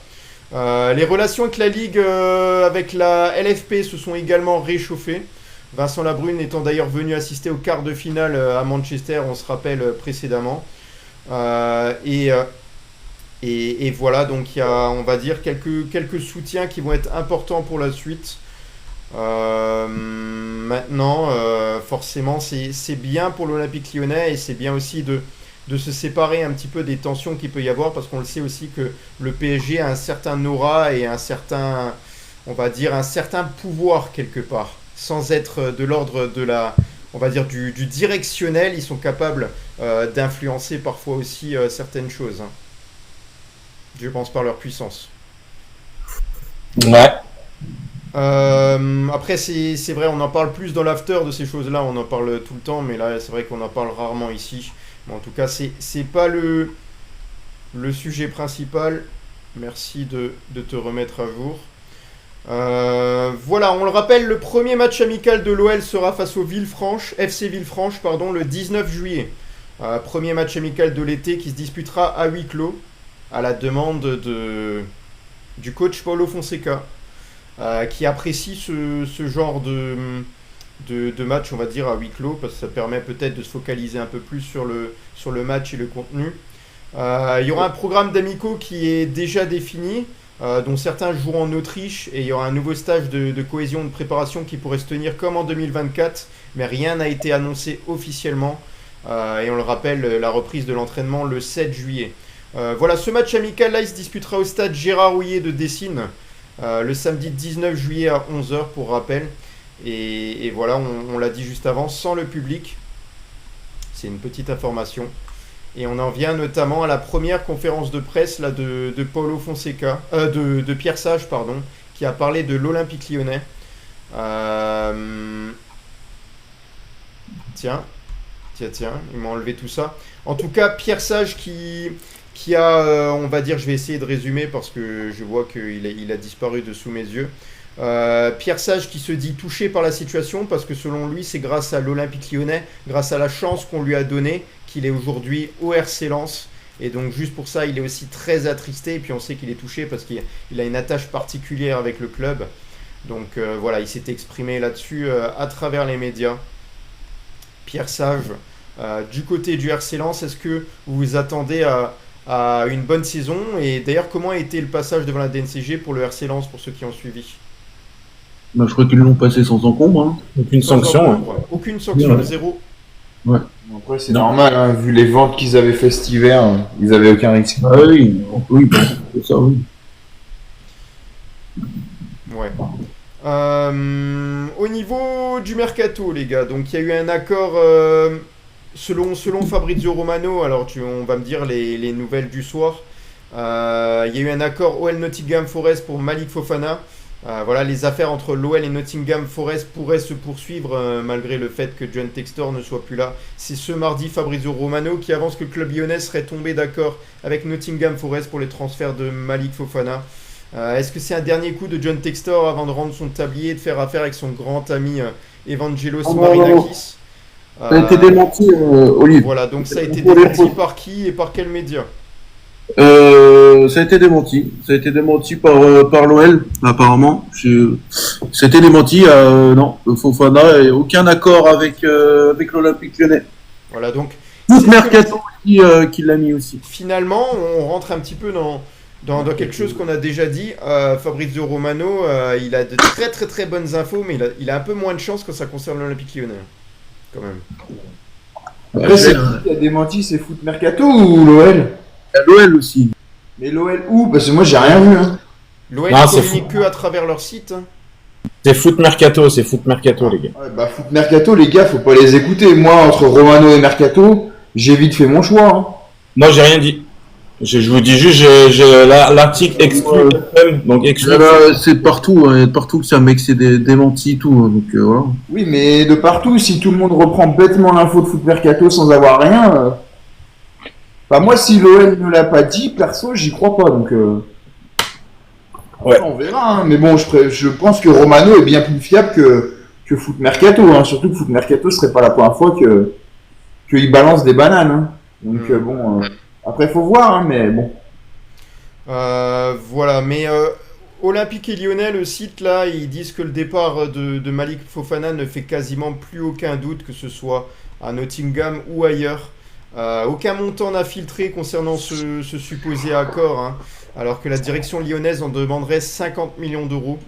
Les relations avec la Ligue, avec la LFP se sont également réchauffées. Vincent Labrune étant d'ailleurs venu assister au quart de finale à Manchester, on se rappelle précédemment. Et voilà, donc il y a, on va dire, quelques soutiens qui vont être importants pour la suite. Maintenant, forcément, c'est bien pour l'Olympique Lyonnais et c'est bien aussi de se séparer un petit peu des tensions qu'il peut y avoir, parce qu'on le sait aussi que le PSG a un certain aura et un certain, on va dire, un certain pouvoir quelque part, sans être de l'ordre de la, on va dire, du directionnel. Ils sont capables d'influencer parfois aussi certaines choses, hein. Je pense par leur puissance. Ouais. Après, c'est vrai, on en parle plus dans l'after de ces choses-là, on en parle tout le temps, mais là, c'est vrai qu'on en parle rarement ici. Mais en tout cas, c'est pas le sujet principal. Merci de te remettre à jour. Voilà, on le rappelle, le premier match amical de l'OL sera face au FC Villefranche, le 19 juillet. Premier match amical de l'été qui se disputera à huis clos, à la demande du coach Paulo Fonseca, qui apprécie ce genre de match, on va dire, à huis clos, parce que ça permet peut-être de se focaliser un peu plus sur le match et le contenu. Il y aura un programme d'amicaux qui est déjà défini, dont certains joueront en Autriche, et il y aura un nouveau stage de cohésion de préparation qui pourrait se tenir comme en 2024, mais rien n'a été annoncé officiellement. Et on le rappelle, la reprise de l'entraînement le 7 juillet. Voilà, ce match amical là, il se disputera au stade Gérard Houllier de Dessines, le samedi 19 juillet à 11h pour rappel. Et voilà, on l'a dit juste avant, sans le public. C'est une petite information. Et on en vient notamment à la première conférence de presse là, de Paulo Fonseca, de Pierre Sage, qui a parlé de l'Olympique Lyonnais. Tiens, ils m'ont enlevé tout ça. En tout cas, Pierre Sage qui a, on va dire, je vais essayer de résumer parce que je vois qu'il a disparu de sous mes yeux. Pierre Sage qui se dit touché par la situation parce que selon lui, c'est grâce à l'Olympique Lyonnais, grâce à la chance qu'on lui a donnée, qu'il est aujourd'hui au RC Lens. Et donc juste pour ça, il est aussi très attristé. Et puis on sait qu'il est touché parce qu'il a une attache particulière avec le club. Donc voilà, il s'est exprimé là-dessus à travers les médias. Pierre Sage, du côté du RC Lens, est-ce que vous vous attendez à une bonne saison? Et d'ailleurs, comment a été le passage devant la DNCG pour le RC Lens, pour ceux qui ont suivi? Bah, je crois qu'ils l'ont passé sans encombre. Hein. Aucune sanction. Aucune sanction, Ouais. Zéro. Ouais. Après, c'est normal, hein, vu les ventes qu'ils avaient fait cet hiver, ils avaient aucun risque. Ah oui, c'est ça, oui. Ouais. Au niveau du mercato, les gars, donc il y a eu un accord selon Fabrizio Romano. Alors on va me dire les nouvelles du soir. Il y a eu un accord OL Nottingham Forest pour Malik Fofana. Voilà, les affaires entre l'OL et Nottingham Forest pourraient se poursuivre malgré le fait que John Textor ne soit plus là. C'est ce mardi Fabrizio Romano qui avance que le club lyonnais serait tombé d'accord avec Nottingham Forest pour les transferts de Malik Fofana. Est-ce que c'est un dernier coup de John Textor avant de rendre son tablier et de faire affaire avec son grand ami Evangelos Marinakis? Ça a été démenti, Olivier. Voilà, donc ça a été démenti par qui et par quel média? Ça a été démenti. Ça a été démenti par l'OL, apparemment. Ça a été démenti. Non, Fofana n'a aucun accord avec l'Olympique Lyonnais. Voilà, donc. Tout Mercato qui l'a mis aussi. Finalement, on rentre un petit peu dans quelque chose qu'on a déjà dit. Fabrizio Romano, il a de très très très bonnes infos, mais il a un peu moins de chance quand ça concerne l'Olympique Lyonnais. Quand même. Après, c'est qui a démenti, c'est Foot Mercato ou l'OL? L'OL aussi. Mais l'OL où? Parce que moi j'ai rien vu. Hein. L'OL communique que à travers leur site. C'est Foot Mercato, les gars. Ouais, bah Foot Mercato, les gars, faut pas les écouter. Moi, entre Romano et Mercato, j'ai vite fait mon choix. Hein. Moi, j'ai rien dit. Je vous dis juste, j'ai l'article exclu, donc exclu. C'est partout, partout que c'est un mec c'est démenti tout, donc voilà. Oui, mais de partout, si tout le monde reprend bêtement l'info de Foot Mercato sans avoir rien. Bah moi, si l'OL ne l'a pas dit, perso, j'y crois pas, donc. Ouais. On verra, hein. Mais bon, je pense que Romano est bien plus fiable que Foot Mercato, hein. Surtout que Foot Mercato serait pas la première fois qu'il balance des bananes, hein. Donc après faut voir, hein, mais bon. Voilà, mais Olympique et Lyonnais, le site là, ils disent que le départ de Malik Fofana ne fait quasiment plus aucun doute, que ce soit à Nottingham ou ailleurs. Aucun montant n'a filtré concernant ce supposé accord, hein, alors que la direction lyonnaise en demanderait 50 millions d'euros.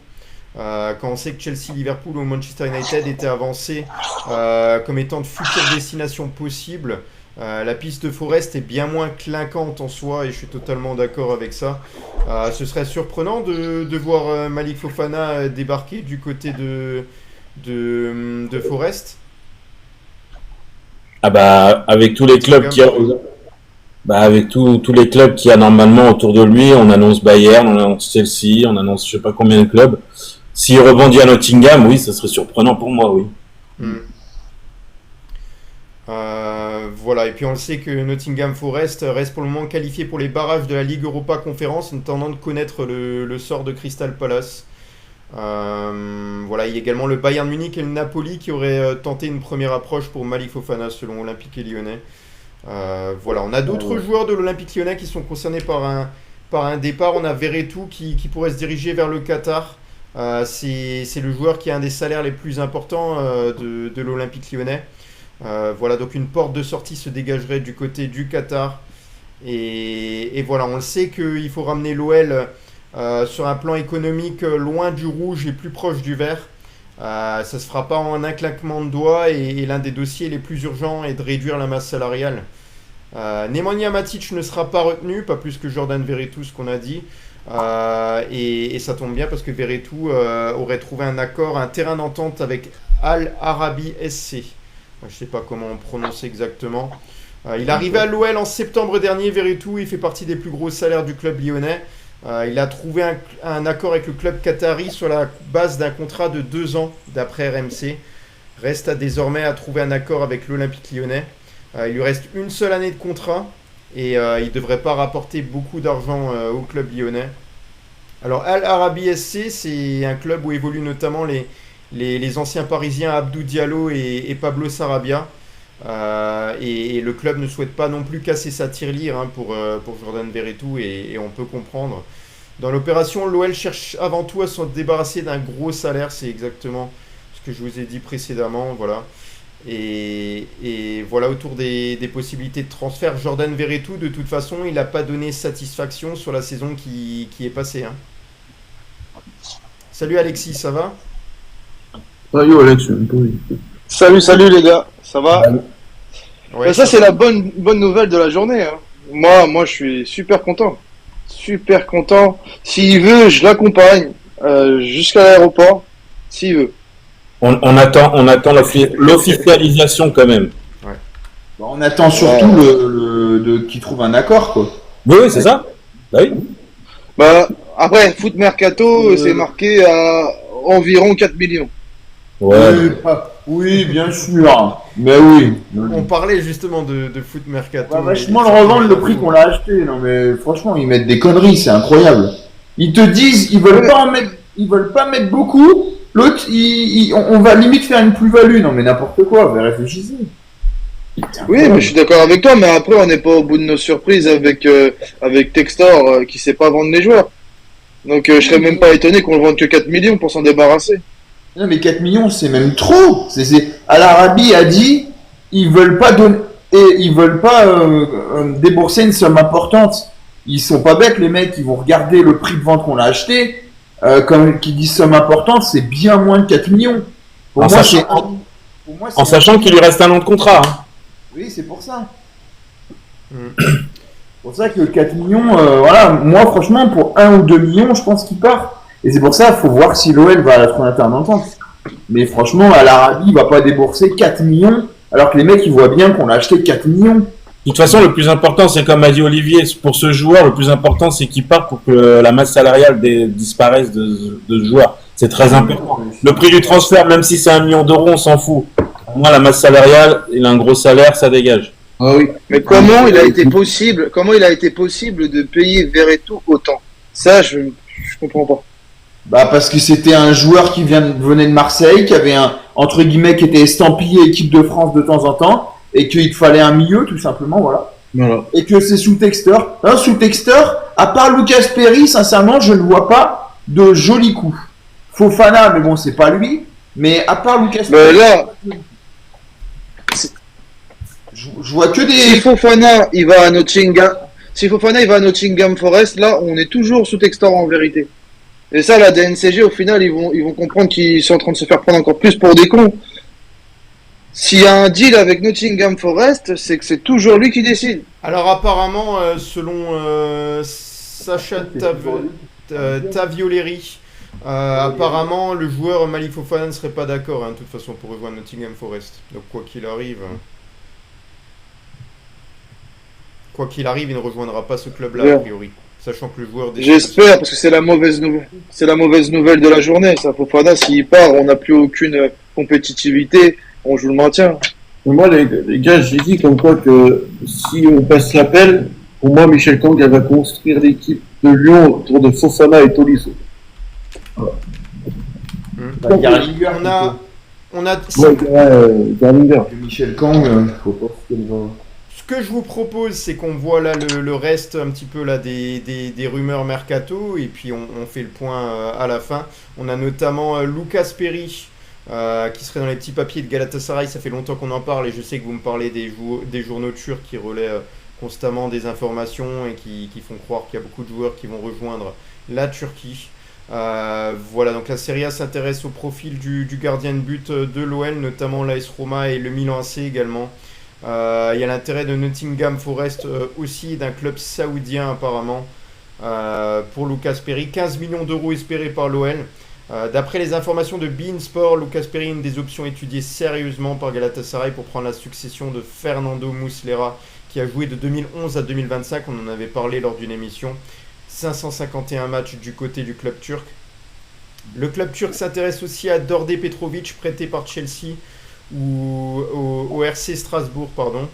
Quand on sait que Chelsea, Liverpool ou Manchester United étaient avancés comme étant de futures destinations possibles, la piste de Forest est bien moins clinquante en soi et je suis totalement d'accord avec ça. Ce serait surprenant de voir Malik Fofana débarquer du côté de Forest. Ah bah avec tous les clubs avec tous les clubs qu'il y a normalement autour de lui, on annonce Bayern, on annonce Chelsea, on annonce je sais pas combien de clubs. S'il rebondit à Nottingham, oui, ça serait surprenant pour moi, oui. Voilà, et puis on le sait que Nottingham Forest reste pour le moment qualifié pour les barrages de la Ligue Europa Conférence, en attendant de connaître le sort de Crystal Palace. Voilà, il y a également le Bayern Munich et le Napoli qui auraient tenté une première approche pour Malik Fofana selon Olympique et Lyonnais. Voilà, on a d'autres joueurs de l'Olympique Lyonnais qui sont concernés par un départ. On a Verretou qui pourrait se diriger vers le Qatar. C'est le joueur qui a un des salaires les plus importants de l'Olympique Lyonnais. Voilà, donc une porte de sortie se dégagerait du côté du Qatar. Et voilà, on le sait qu'il faut ramener l'OL sur un plan économique loin du rouge et plus proche du vert. Ça se fera pas en un claquement de doigts et l'un des dossiers les plus urgents est de réduire la masse salariale. Nemanja Matic ne sera pas retenu, pas plus que Jordan Verretou, ce qu'on a dit. Et ça tombe bien parce que Verretou aurait trouvé un accord, un terrain d'entente avec Al Arabi SC. Je ne sais pas comment on prononce exactement. Il est arrivé à l'OL en septembre dernier, Verretou. Il fait partie des plus gros salaires du club lyonnais. Il a trouvé un accord avec le club qatari sur la base d'un contrat de 2 ans d'après RMC. Reste désormais à trouver un accord avec l'Olympique Lyonnais. Il lui reste une seule année de contrat et il ne devrait pas rapporter beaucoup d'argent au club lyonnais. Alors Al Arabi SC, c'est un club où évoluent notamment les anciens parisiens Abdou Diallo et Pablo Sarabia. Et le club ne souhaite pas non plus casser sa tirelire pour Jordan Verretou et on peut comprendre. Dans l'opération, l'OL cherche avant tout à se débarrasser d'un gros salaire, c'est exactement ce que je vous ai dit précédemment. Voilà. Et voilà autour des possibilités de transfert. Jordan Verretou, de toute façon, il n'a pas donné satisfaction sur la saison qui est passée. Hein. Salut Alexis, ça va ? Salut Alex, Salut les gars, ça va? Ouais, ça c'est la bonne nouvelle de la journée. Hein. Moi je suis super content. Super content. S'il veut, je l'accompagne jusqu'à l'aéroport. S'il veut. On attend l'officialisation quand même. Ouais. Bah, on attend surtout qu'il trouve un accord, quoi. Oui, c'est ça. Bah oui. Bah, après, Foot Mercato, c'est marqué à environ 4 millions. Ouais. Oui, bien sûr. Mais oui. On parlait justement de Foot Mercato. On va vachement le revendre le prix qu'on l'a acheté. Non mais franchement, ils mettent des conneries, c'est incroyable. Ils te disent, ils veulent pas mettre beaucoup. L'autre, on va limite faire une plus-value. Non mais n'importe quoi, mais réfléchissez. Oui, mais je suis d'accord avec toi, mais après on n'est pas au bout de nos surprises avec Textor qui sait pas vendre les joueurs. Donc je serais même pas étonné qu'on le vende que 4 millions pour s'en débarrasser. Non mais 4 millions c'est même trop. Al Arabi a dit ils veulent pas débourser une somme importante. Ils sont pas bêtes les mecs, ils vont regarder le prix de vente qu'on a acheté. Comme qui dit somme importante, c'est bien moins de 4 millions. En sachant qu'il lui reste un an de contrat. Hein. Oui, c'est pour ça. C'est pour ça que 4 millions, voilà, moi franchement pour 1 ou 2 millions, je pense qu'il part. Et c'est pour ça qu'il faut voir si l'OL va à la fenêtre d'entente. Mais franchement, à l'Arabie, il va pas débourser 4 millions, alors que les mecs, ils voient bien qu'on a acheté 4 millions. De toute façon, le plus important, c'est comme a dit Olivier, pour ce joueur, le plus important, c'est qu'il parte pour que la masse salariale disparaisse de ce joueur. C'est très important. Le prix du transfert, même si c'est 1 million d'euros, on s'en fout. Pour moi, la masse salariale, il a un gros salaire, ça dégage. Ah oui. Mais comment il a été possible de payer Verretou autant? Ça, je Je comprends pas. Bah parce que c'était un joueur qui venait de Marseille, qui avait un entre guillemets qui était estampillé équipe de France de temps en temps, et qu'il te fallait un milieu tout simplement, voilà. Voilà. Et que c'est sous texteur. Non, sous texteur, à part Lucas Perry, sincèrement, je ne vois pas de jolis coups. Fofana, mais bon, c'est pas lui. Mais à part Lucas Mais Perry, là, je vois que si des. Fofana il va à Nottingham Forest, là, on est toujours sous Textor en vérité. Et ça, la DNCG, au final, ils vont comprendre qu'ils sont en train de se faire prendre encore plus pour des cons. S'il y a un deal avec Nottingham Forest, c'est que c'est toujours lui qui décide. Alors apparemment, selon Sacha Tavioleri, apparemment le joueur Malik Fofana ne serait pas d'accord, de toute façon, pour rejoindre Nottingham Forest. Donc quoi qu'il arrive, il ne rejoindra pas ce club-là, a priori. Sachant que le joueur... J'espère, parce que c'est la mauvaise nouvelle. C'est la mauvaise nouvelle de la journée. Ça, Fofana, s'il part, on n'a plus aucune compétitivité. On joue le maintien. Mais moi, les gars, j'ai dit comme quoi que si on passe l'appel, pour moi, Michel Kang, elle va construire l'équipe de Lyon autour de Fofana et Tolisso. Voilà. Garlinger, On a... Garlinger. Michel Kang, faut pas qu'il va. Ce que je vous propose, c'est qu'on voit là le reste un petit peu là des rumeurs mercato, et puis on fait le point à la fin. On a notamment Lucas Perry, qui serait dans les petits papiers de Galatasaray. Ça fait longtemps qu'on en parle, et je sais que vous me parlez des journaux turcs qui relaient constamment des informations et qui font croire qu'il y a beaucoup de joueurs qui vont rejoindre la Turquie. Voilà, donc la Serie A s'intéresse au profil du gardien de but de l'OL, notamment l'AS Roma et le Milan AC également. Il y a l'intérêt de Nottingham Forest aussi, d'un club saoudien apparemment, pour Lucas Perry. 15 millions d'euros espérés par l'OL. D'après les informations de beIN Sport, Lucas Perry est une des options étudiées sérieusement par Galatasaray pour prendre la succession de Fernando Muslera, qui a joué de 2011 à 2025, on en avait parlé lors d'une émission. 551 matchs du côté du club turc. Le club turc s'intéresse aussi à Dorde Petrovic, prêté par Chelsea ou au RC Strasbourg, pardon.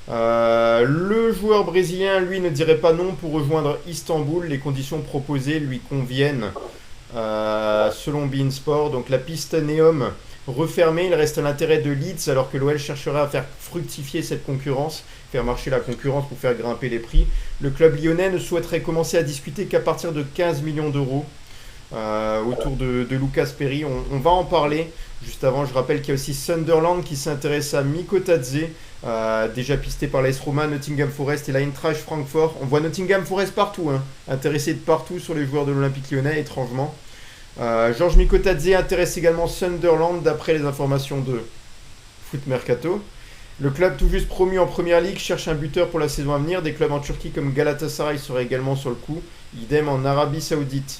Le joueur brésilien, lui, ne dirait pas non pour rejoindre Istanbul. Les conditions proposées lui conviennent, selon beIN Sport. Donc la piste Neom refermée, il reste à l'intérêt de Leeds, alors que l'OL chercherait à faire fructifier cette concurrence, faire marcher la concurrence pour faire grimper les prix. Le club lyonnais ne souhaiterait commencer à discuter qu'à partir de 15 millions d'euros autour de Lucas Perry. On va en parler. Juste avant, je rappelle qu'il y a aussi Sunderland qui s'intéresse à Mikotadze, déjà pisté par l'AS Roma, Nottingham Forest et l'Eintracht Francfort. On voit Nottingham Forest partout, intéressé de partout sur les joueurs de l'Olympique Lyonnais, étrangement. Georges Mikotadze intéresse également Sunderland, d'après les informations de Foot Mercato. Le club tout juste promu en Première Ligue cherche un buteur pour la saison à venir. Des clubs en Turquie comme Galatasaray seraient également sur le coup. Idem en Arabie Saoudite.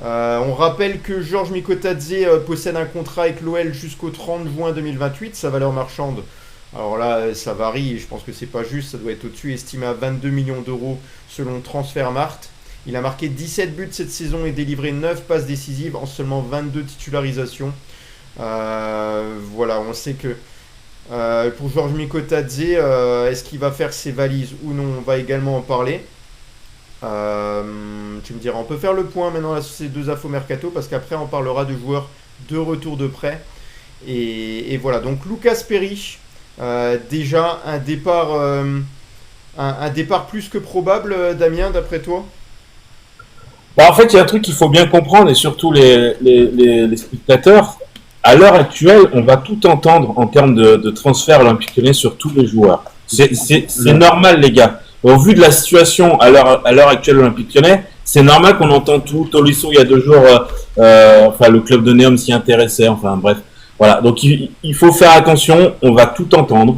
On rappelle que Georges Mikotadze possède un contrat avec l'OL jusqu'au 30 juin 2028. Sa valeur marchande, alors là, ça varie, je pense que c'est pas juste, ça doit être au-dessus, estimé à 22 millions d'euros selon Transfermarkt. Il a marqué 17 buts cette saison et délivré 9 passes décisives en seulement 22 titularisations. Voilà, on sait que pour Georges Mikotadze, est-ce qu'il va faire ses valises ou non? On va également en parler. Tu me diras, on peut faire le point maintenant là, sur ces deux infos mercato, parce qu'après on parlera de joueurs de retour de prêt. Et voilà, donc Lucas Perry, déjà un départ plus que probable, Damien, d'après toi? En fait, il y a un truc qu'il faut bien comprendre, et surtout les spectateurs. À l'heure actuelle, on va tout entendre en termes de transfert olympique lyonnais sur tous les joueurs. C'est normal, les gars. Au vu de la situation à l'heure actuelle olympique lyonnais, c'est normal qu'on entend tout. Tolisso, il y a 2 jours, le club de Neom s'y intéressait. Enfin, bref. Voilà. Donc, il faut faire attention. On va tout entendre.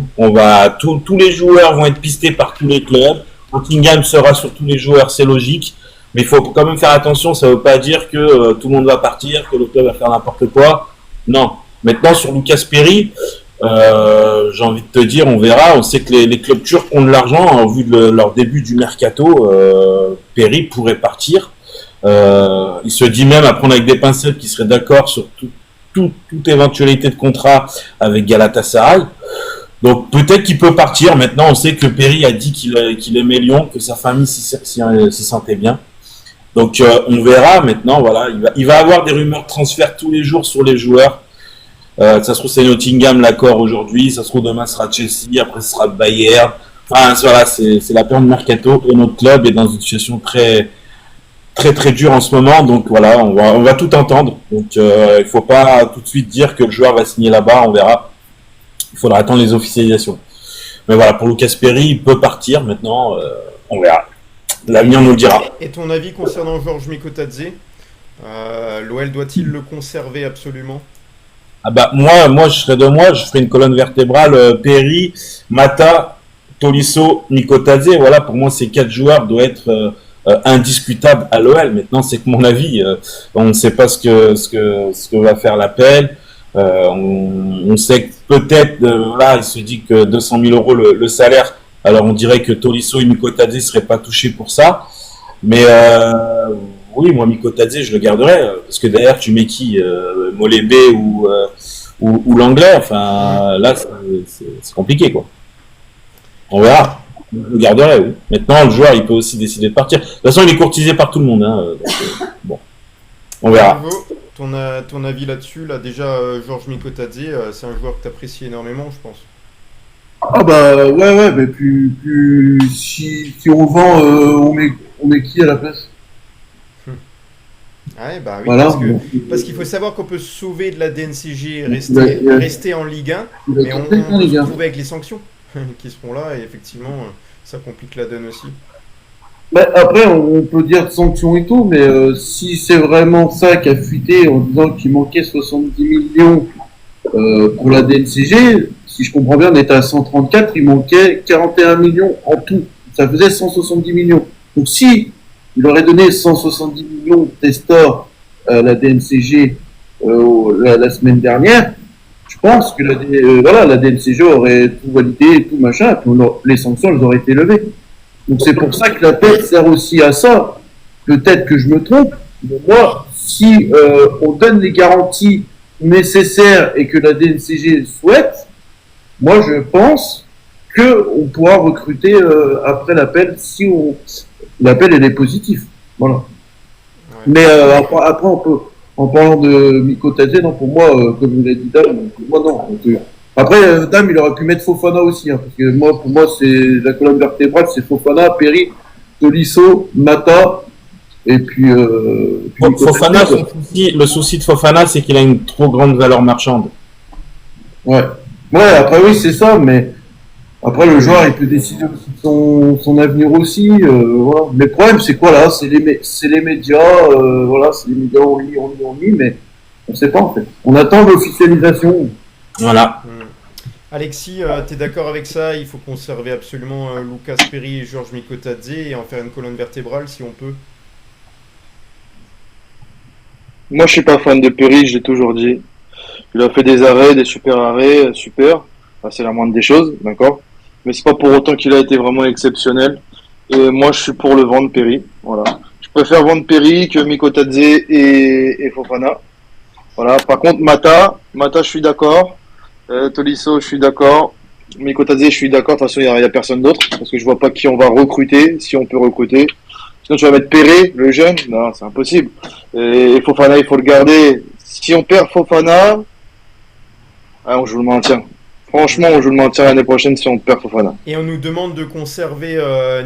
Tous les joueurs vont être pistés par tous les clubs. Nottingham sera sur tous les joueurs, c'est logique. Mais il faut quand même faire attention. Ça ne veut pas dire que tout le monde va partir, que le club va faire n'importe quoi. Non. Maintenant, sur Lucas Perry, j'ai envie de te dire, on verra. On sait que les clubs turcs ont de l'argent. Au vu de leur début du mercato, Perry pourrait partir. Il se dit même, à prendre avec des pincettes, qu'il serait d'accord sur toute éventualité de contrat avec Galatasaray. Donc peut-être qu'il peut partir. Maintenant, on sait que Perry a dit qu'il aimait Lyon, que sa famille s'y sentait bien. Donc on verra maintenant, voilà, il va avoir des rumeurs de transfert tous les jours sur les joueurs. Ça se trouve c'est Nottingham l'accord aujourd'hui, ça se trouve demain ce sera Chelsea, après ce sera Bayern. Enfin voilà, c'est la période de mercato et notre club est dans une situation très très très dure en ce moment, donc voilà, on va tout entendre. Donc il faut pas tout de suite dire que le joueur va signer là-bas, on verra. Il faudra attendre les officialisations. Mais voilà, pour Lucas Perry, il peut partir maintenant, on verra. L'avenir nous le dira. Et ton avis concernant Georges Mikotadze, l'OL doit-il le conserver absolument? Ah bah moi je serais de moi, je ferais une colonne vertébrale Perry, Mata, Tolisso, Mikotadze. Voilà, pour moi ces 4 joueurs doivent être indiscutables à l'OL. Maintenant c'est que mon avis, on ne sait pas ce que va faire l'appel. On sait que peut-être là il se dit que 200 000 euros le salaire. Alors on dirait que Tolisso et Mikotadze ne seraient pas touchés pour ça. Mais oui, moi Mikotadze je le garderais. Parce que derrière tu mets qui Molébé ou l'anglais. Enfin là c'est compliqué quoi. On verra. Je le garderais, oui. Maintenant le joueur il peut aussi décider de partir. De toute façon il est courtisé par tout le monde. Hein, donc, bon. On verra. Ton avis là-dessus, là déjà Georges Mikotadze, c'est un joueur que tu apprécies énormément je pense. Ah bah ouais, mais plus si on vend, on met qui à la place? Ouais, bah oui, Voilà, parce qu'il faut savoir qu'on peut se sauver de la DNCG et rester en Ligue 1, mais on peut se trouver avec les sanctions qui seront là, et effectivement, ça complique la donne aussi. Bah, après, on peut dire sanctions et tout, mais si c'est vraiment ça qui a fuité en disant qu'il manquait 70 millions pour la DNCG, si je comprends bien, on était à 134, il manquait 41 millions en tout. Ça faisait 170 millions. Donc si il aurait donné 170 millions de testors à la DNCG la semaine dernière, je pense que la DNCG aurait tout validé et tout machin, et puis les sanctions elles auraient été levées. Donc c'est pour ça que l'appel sert aussi à ça. Peut-être que je me trompe, mais moi, si on donne les garanties nécessaires et que la DNCG souhaite, moi je pense qu'on pourra recruter après l'appel si l'appel est positif. Voilà. Ouais. Mais après on peut, en parlant de Mikotadze, non pour moi, comme vous l'avez dit Dame, moi non. Donc, après Dame il aurait pu mettre Fofana aussi, hein, parce que pour moi c'est la colonne vertébrale, c'est Fofana, Perry, Tolisso, Mata. Et puis, Fofana, le souci de Fofana, c'est qu'il a une trop grande valeur marchande. Ouais, après oui, c'est ça, mais après le joueur, il peut décider aussi de son avenir aussi. Voilà. Mais le problème, c'est quoi là? C'est les médias, voilà, c'est les médias, on lit, mais on sait pas en fait. On attend l'officialisation. Voilà. Alexis, t'es d'accord avec ça? Il faut conserver absolument Lucas Perry et Georges Mikotadze et en faire une colonne vertébrale si on peut. Moi, je suis pas fan de Perry, j'ai toujours dit. Il a fait des arrêts, des super arrêts, super. Enfin, c'est la moindre des choses, d'accord. Mais c'est pas pour autant qu'il a été vraiment exceptionnel. Et moi, je suis pour le vendre Perry. Voilà. Je préfère vendre Perry que Mikotadze et Fofana. Voilà. Par contre, Mata, je suis d'accord. Tolisso, je suis d'accord. Mikotadze, je suis d'accord. De toute façon, il y a personne d'autre parce que je vois pas qui on va recruter, si on peut recruter. Sinon, tu vas mettre Perret, le jeune. Non, c'est impossible. Et Fofana, il faut le garder. Si on perd Fofana, on joue le maintien. Franchement, on joue le maintien l'année prochaine si on perd Fofana. Et on nous demande de conserver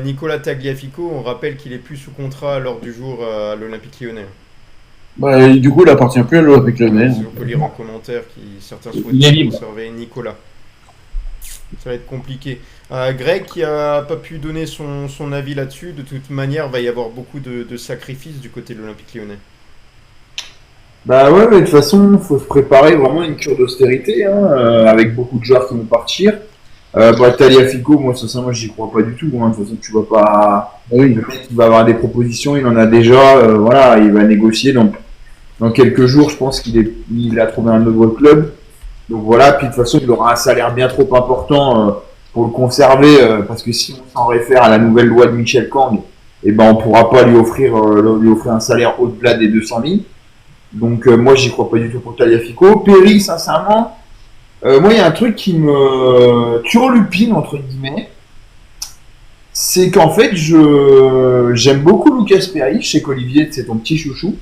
Nicolas Tagliafico. On rappelle qu'il est plus sous contrat lors du jour à l'Olympique Lyonnais. Bah, du coup, il appartient plus à l'Olympique Lyonnais. Si on peut lire en commentaire certains souhaitent conserver Nicolas. Ça va être compliqué. Greg qui a pas pu donner son avis là-dessus. De toute manière, va y avoir beaucoup de sacrifices du côté de l'Olympique Lyonnais. Bah ouais, mais de toute façon, il faut se préparer vraiment à une cure d'austérité, hein, avec beaucoup de joueurs qui vont partir. Tagliafico, moi j'y crois pas du tout. Hein. De toute façon, tu vas pas. Le mec il va avoir des propositions, il en a déjà. Voilà, il va négocier. Donc dans quelques jours, je pense qu'il a trouvé un nouveau club. Donc voilà, puis de toute façon, il aura un salaire bien trop important pour le conserver, parce que si on s'en réfère à la nouvelle loi de Michel Kang, eh ben on pourra pas lui offrir un salaire au-delà des 200 000. Donc moi j'y crois pas du tout pour Tagliafico. Perry, sincèrement, moi il y a un truc qui me turlupine entre guillemets, c'est qu'en fait, j'aime beaucoup Lucas Perry. Je sais qu'Olivier, c'est ton petit chouchou.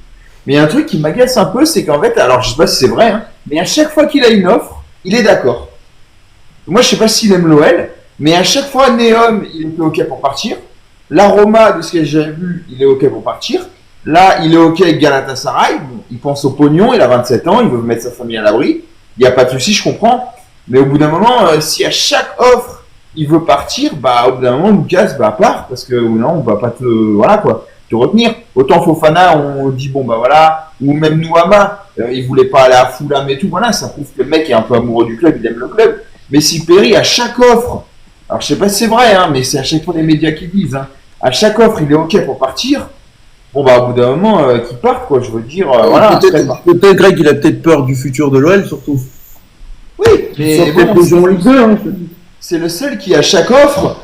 Mais il y a un truc qui m'agace un peu, c'est qu'en fait, alors je sais pas si c'est vrai, hein, mais à chaque fois qu'il a une offre, il est d'accord. Moi, je sais pas s'il aime l'OL, mais à chaque fois, Neom, il était OK pour partir. La Roma, de ce que j'ai vu, il est OK pour partir. Là, il est OK avec Galatasaray. Bon, il pense au pognon, il a 27 ans, il veut mettre sa famille à l'abri. Il n'y a pas de souci, je comprends. Mais au bout d'un moment, si à chaque offre, il veut partir, bah, au bout d'un moment, Lucas, bah, part, parce que non, on va pas voilà, quoi, te retenir. Autant Fofana, on dit, bon, bah, voilà, ou même Nouama, il voulait pas aller à Fulham et tout, voilà, ça prouve que le mec est un peu amoureux du club, il aime le club. Mais si Perry, à chaque offre, alors je sais pas si c'est vrai, hein, mais c'est à chaque fois les médias qui disent, hein, à chaque offre, il est OK pour partir, bon, bah, au bout d'un moment, qu'il parte, quoi, je veux dire, voilà. Peut-être, Greg, il a peut-être peur du futur de l'OL, surtout. Oui, mais bon, c'est le seul qui, à chaque offre,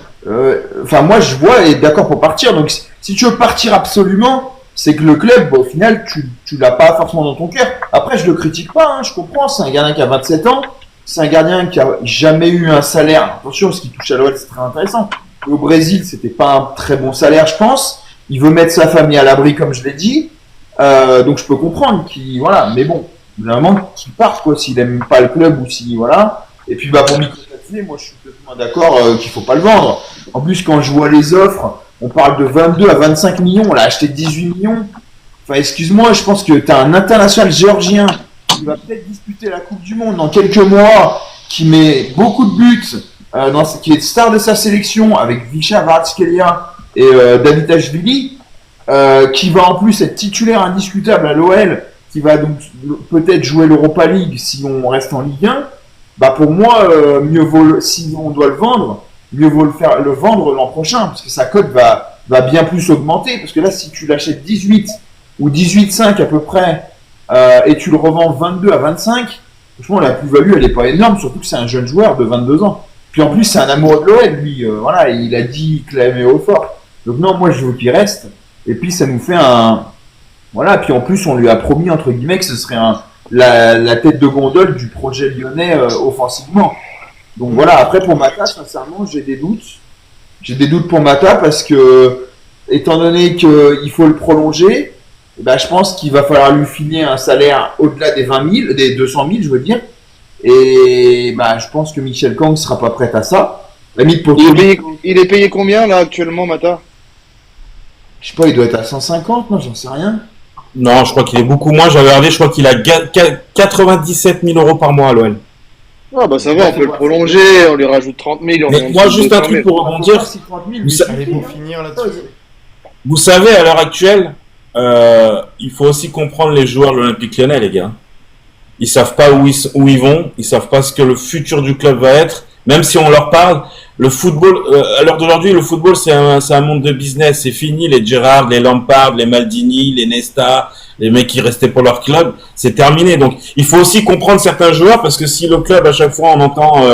enfin, moi, je vois, est d'accord pour partir. Donc, si tu veux partir absolument, c'est que le club, au final, tu l'as pas forcément dans ton cœur. Après, je le critique pas, hein, je comprends. C'est un gardien qui a 27 ans. C'est un gardien qui a jamais eu un salaire. Attention, ce qui touche à l'OL, c'est très intéressant. Au Brésil, c'était pas un très bon salaire, je pense. Il veut mettre sa famille à l'abri, comme je l'ai dit. Donc, je peux comprendre qu'il, voilà. Mais bon, vraiment, qu'il parte, quoi, s'il aime pas le club ou si, voilà. Et puis, bah, pour Nicolas Tatzé, moi, je suis complètement d'accord qu'il faut pas le vendre. En plus, quand je vois les offres, on parle de 22 à 25 millions. On l'a acheté 18 millions. Enfin, excuse-moi, je pense que tu as un international géorgien qui va peut-être disputer la Coupe du Monde dans quelques mois, qui met beaucoup de buts, qui est star de sa sélection avec Visha Kvaratskhelia et Davitashvili, qui va en plus être titulaire indiscutable à l'OL, qui va donc peut-être jouer l'Europa League si on reste en Ligue 1. Bah pour moi, mieux vaut, si on doit le vendre, mieux vaut le vendre l'an prochain, parce que sa cote va bien plus augmenter, parce que là, si tu l'achètes 18 ou 18,5 à peu près, et tu le revends 22 à 25, franchement, la plus-value, elle n'est pas énorme, surtout que c'est un jeune joueur de 22 ans. Puis en plus, c'est un amoureux de l'OL, lui, voilà, il a dit qu'il aimait au fort. Donc non, moi, je veux qu'il reste, et puis ça nous fait un... Voilà, puis en plus, on lui a promis, entre guillemets, que ce serait la tête de gondole du projet lyonnais offensivement. Donc voilà, après pour Mata, sincèrement, j'ai des doutes. J'ai des doutes pour Mata parce que, étant donné qu'il faut le prolonger, bah, je pense qu'il va falloir lui filer un salaire au-delà des 20 000, des 200 000, je veux dire. Et bah, je pense que Michel Kang sera pas prêt à ça. Il est payé combien là actuellement, Mata? Je sais pas, il doit être à 150, non, j'en sais rien. Non, je crois qu'il est beaucoup moins. J'avais regardé, je crois qu'il a 97 000 euros par mois à l'OL. Ah bah ça va, on peut le prolonger, on lui rajoute 30 000. Mais moi, juste un truc pour rebondir. Allez, pour finir là-dessus. Vous savez, à l'heure actuelle, il faut aussi comprendre les joueurs de l'Olympique Lyonnais, les gars. Ils savent pas où ils vont, ils savent pas ce que le futur du club va être. Même si on leur parle, le football, à l'heure d'aujourd'hui, le football, c'est un monde de business. C'est fini, les Gerrard, les Lampard, les Maldini, les Nesta, les mecs qui restaient pour leur club. C'est terminé. Donc, il faut aussi comprendre certains joueurs parce que si le club, à chaque fois, on entend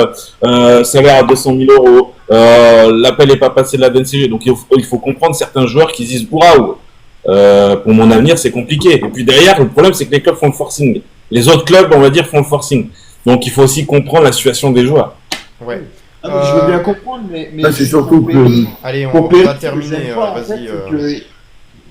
salaire à 200 000 euros, l'appel n'est pas passé de la DNCG. Donc, il faut comprendre certains joueurs qui disent waouh, pour mon avenir, c'est compliqué. Et puis derrière, le problème, c'est que les clubs font le forcing. Les autres clubs, on va dire, font le forcing. Donc, il faut aussi comprendre la situation des joueurs. Ouais. Je veux bien comprendre, mais c'est surtout que... Allez, pour on Perry, va terminer. Vas-y.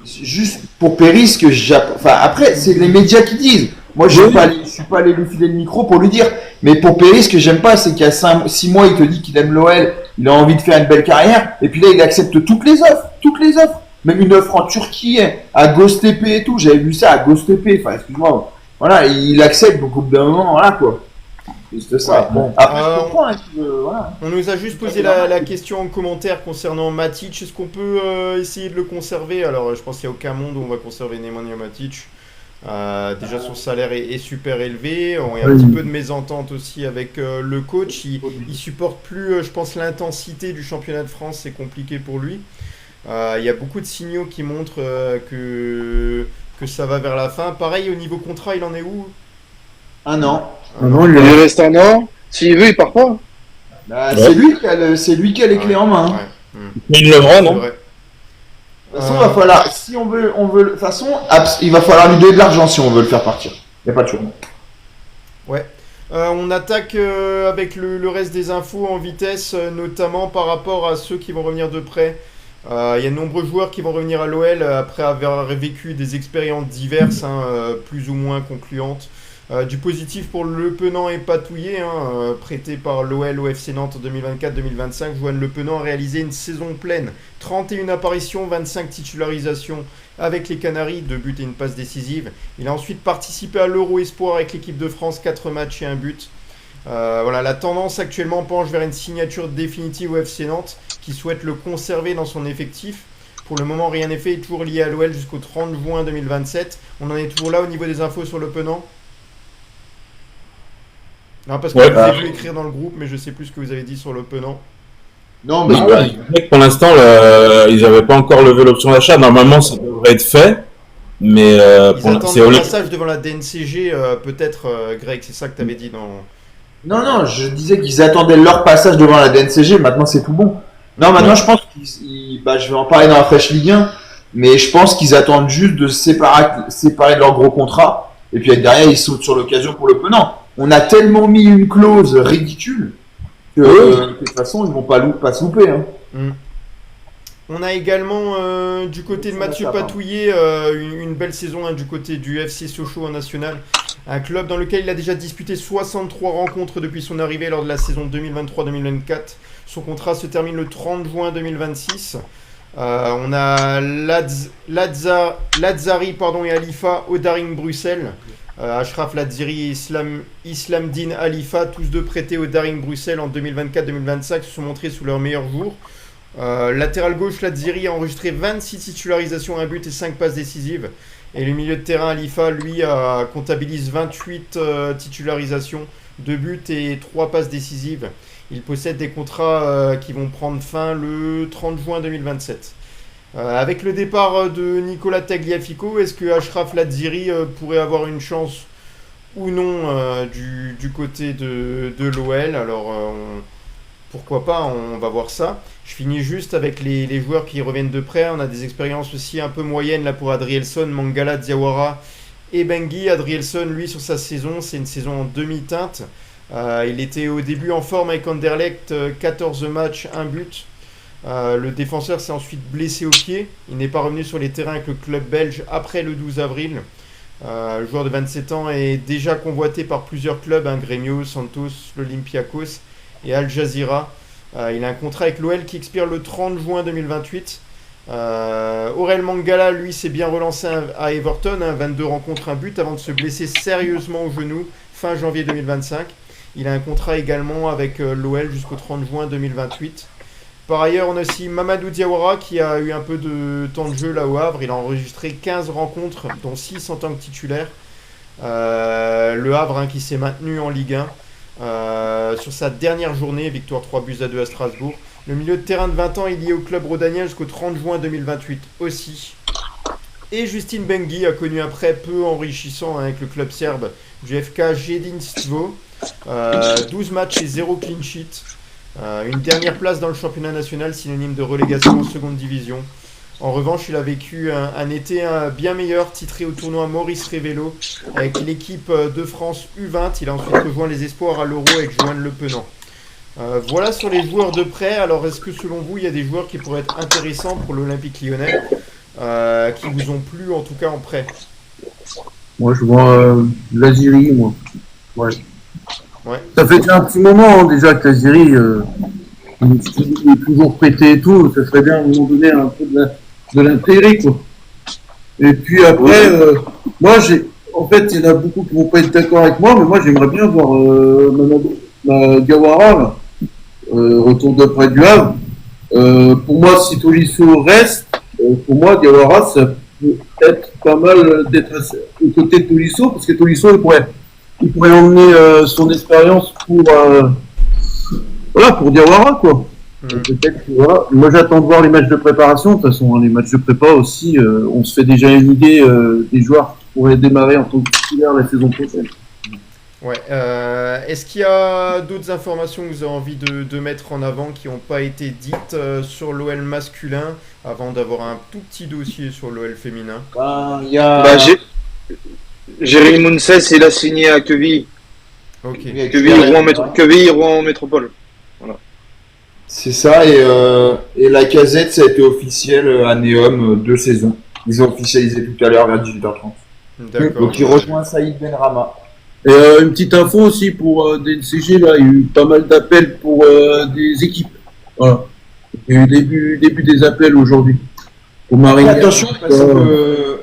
Juste pour Perry, ce que enfin, après, c'est les médias qui disent. Moi, je suis pas allé lui filer le micro pour lui dire. Mais pour Perry, ce que j'aime pas, c'est qu'il y a 6 mois, il te dit qu'il aime l'OL, il a envie de faire une belle carrière, et puis là, il accepte toutes les offres. Même une offre en Turquie, à Göztepe et tout. J'avais vu ça à Göztepe. Enfin, excuse-moi. Voilà, il accepte, donc au bout d'un moment, voilà, quoi. C'est ça. Ouais. Bon. Après, je comprends, voilà. On nous a juste posé la question en commentaire concernant Matic. Est-ce qu'on peut essayer de le conserver? Alors, je pense qu'il n'y a aucun monde où on va conserver Nemanja Matic. Déjà, son salaire est super élevé. Il y a un petit peu de mésentente aussi avec le coach. Il supporte plus, je pense, l'intensité du championnat de France. C'est compliqué pour lui. Il y a beaucoup de signaux qui montrent que ça va vers la fin. Pareil, au niveau contrat, il en est où? Un an. Il reste un an. S'il veut, il part pas. Bah, ouais. C'est lui qui a les clés en main. Ouais. Mais il le vend, non? De toute façon, il va falloir, si on veut, de toute façon, il va falloir lui donner de l'argent si on veut le faire partir. Il n'y a pas de choix. Ouais. On attaque avec le reste des infos en vitesse, notamment par rapport à ceux qui vont revenir de près. Il y a de nombreux joueurs qui vont revenir à l'OL après avoir vécu des expériences diverses, plus ou moins concluantes. Du positif pour Le Penant et Patouillet, prêté par l'OL au FC Nantes en 2024-2025. Joanne Le Penant a réalisé une saison pleine, 31 apparitions, 25 titularisations avec les Canaries, 2 buts et une passe décisive. Il a ensuite participé à l'Euro Espoir avec l'équipe de France, 4 matchs et 1 but. Voilà, la tendance actuellement penche vers une signature définitive au FC Nantes qui souhaite le conserver dans son effectif. Pour le moment, rien n'est fait, il est toujours lié à l'OL jusqu'au 30 juin 2027. On en est toujours là au niveau des infos sur Le Penant. Non, parce que vous avez vu écrire dans le groupe, mais je sais plus ce que vous avez dit sur Le Penant. Non, mais Pour l'instant, ils n'avaient pas encore levé l'option d'achat. Normalement, ça devrait être fait. Mais ils attendent le passage devant la DNCG, peut-être, Greg, c'est ça que tu avais dit dans... Non, je disais qu'ils attendaient leur passage devant la DNCG, maintenant c'est tout bon. Non, maintenant je pense je vais en parler dans la fraîche Ligue 1, mais je pense qu'ils attendent juste de se séparer de leur gros contrat, et puis derrière ils sautent sur l'occasion pour Le Penant. On a tellement mis une clause ridicule que de toute façon ils vont pas se louper. On a également du côté de Mathieu Patouillet une belle saison du côté du FC Sochaux en national. Un club dans lequel il a déjà disputé 63 rencontres depuis son arrivée lors de la saison 2023-2024. Son contrat se termine le 30 juin 2026. On a Lazzari et Alifa au Daring Bruxelles. Achraf Lazzari et Islamdine Alifa, tous deux prêtés au Daring Bruxelles en 2024-2025, se sont montrés sous leurs meilleurs jours. Latéral gauche, Lazzari a enregistré 26 titularisations, 1 but et 5 passes décisives. Et le milieu de terrain, Alifa, lui, comptabilise 28 titularisations, 2 buts et 3 passes décisives. Il possède des contrats qui vont prendre fin le 30 juin 2027. Avec le départ de Nicolas Tagliafico, est-ce que Achraf Lazzari pourrait avoir une chance ou non du côté de l'OL? Alors, pourquoi pas, on va voir ça. Je finis juste avec les joueurs qui reviennent de près. On a des expériences aussi un peu moyennes là pour Adrielson, Mangala, Diawara et Bengi. Adrielson, lui, sur sa saison, c'est une saison en demi-teinte. Il était au début en forme avec Anderlecht, 14 matchs, 1 but. Le défenseur s'est ensuite blessé au pied. Il n'est pas revenu sur les terrains avec le club belge après le 12 avril. Le joueur de 27 ans est déjà convoité par plusieurs clubs, Grêmio, Santos, l'Olympiakos et Al Jazeera. Il a un contrat avec l'OL qui expire le 30 juin 2028. Aurel Mangala, lui, s'est bien relancé à Everton, 22 rencontres, 1 but, avant de se blesser sérieusement au genou fin janvier 2025. Il a un contrat également avec l'OL jusqu'au 30 juin 2028. Par ailleurs, on a aussi Mamadou Diawara qui a eu un peu de temps de jeu là au Havre. Il a enregistré 15 rencontres, dont 6 en tant que titulaire. Le Havre qui s'est maintenu en Ligue 1 sur sa dernière journée, victoire 3-2 à Strasbourg. Le milieu de terrain de 20 ans est lié au club rhodanien jusqu'au 30 juin 2028 aussi. Et Justine Bengi a connu un prêt peu enrichissant avec le club serbe du FK Jedinstvo. 12 matchs et 0 clean sheet. Une dernière place dans le championnat national, synonyme de relégation en seconde division. En revanche, il a vécu un été bien meilleur, titré au tournoi Maurice Révélo avec l'équipe de France U20. Il a ensuite rejoint les espoirs à l'Euro avec Joanne Le Penant. Voilà sur les joueurs de prêt. Alors, est-ce que selon vous, il y a des joueurs qui pourraient être intéressants pour l'Olympique Lyonnais, qui vous ont plu en tout cas en prêt? Moi, je vois Lazzari, moi. Ouais. Ça fait déjà un petit moment déjà que Lazzari il est toujours prêté et tout. Ça serait bien à un moment donné un peu de l'intérêt, quoi. Et puis après, moi, en fait, il y en a beaucoup qui vont pas être d'accord avec moi, mais moi, j'aimerais bien voir Diawara, retour de près du Havre. Pour moi, si Tolisso reste, pour moi, Diawara, ça peut être pas mal d'être aux côtés de Tolisso, parce que Tolisso, il pourrait emmener son expérience pour Diawara, quoi. Peut-être, voilà. Moi, j'attends de voir les matchs de préparation. De toute façon, les matchs de prépa aussi, on se fait déjà une idée des joueurs qui pourraient démarrer en tant que titulaire la saison prochaine. Ouais. Est-ce qu'il y a d'autres informations que vous avez envie de mettre en avant qui n'ont pas été dites sur l'OL masculin avant d'avoir un tout petit dossier sur l'OL féminin? Jérémy Mounses, il a signé à Queville. Ok. Quevilly Rouen Métropole. C'est ça, et la casette, ça a été officiel à Neom 2 saisons. Ils ont officialisé tout à l'heure vers 18h30. D'accord. Donc il rejoint Saïd Benrama. Et une petite info aussi pour DNCG, là, il y a eu pas mal d'appels pour des équipes. Voilà. Il y a eu début des appels aujourd'hui. Pour Marine. Attention, parce que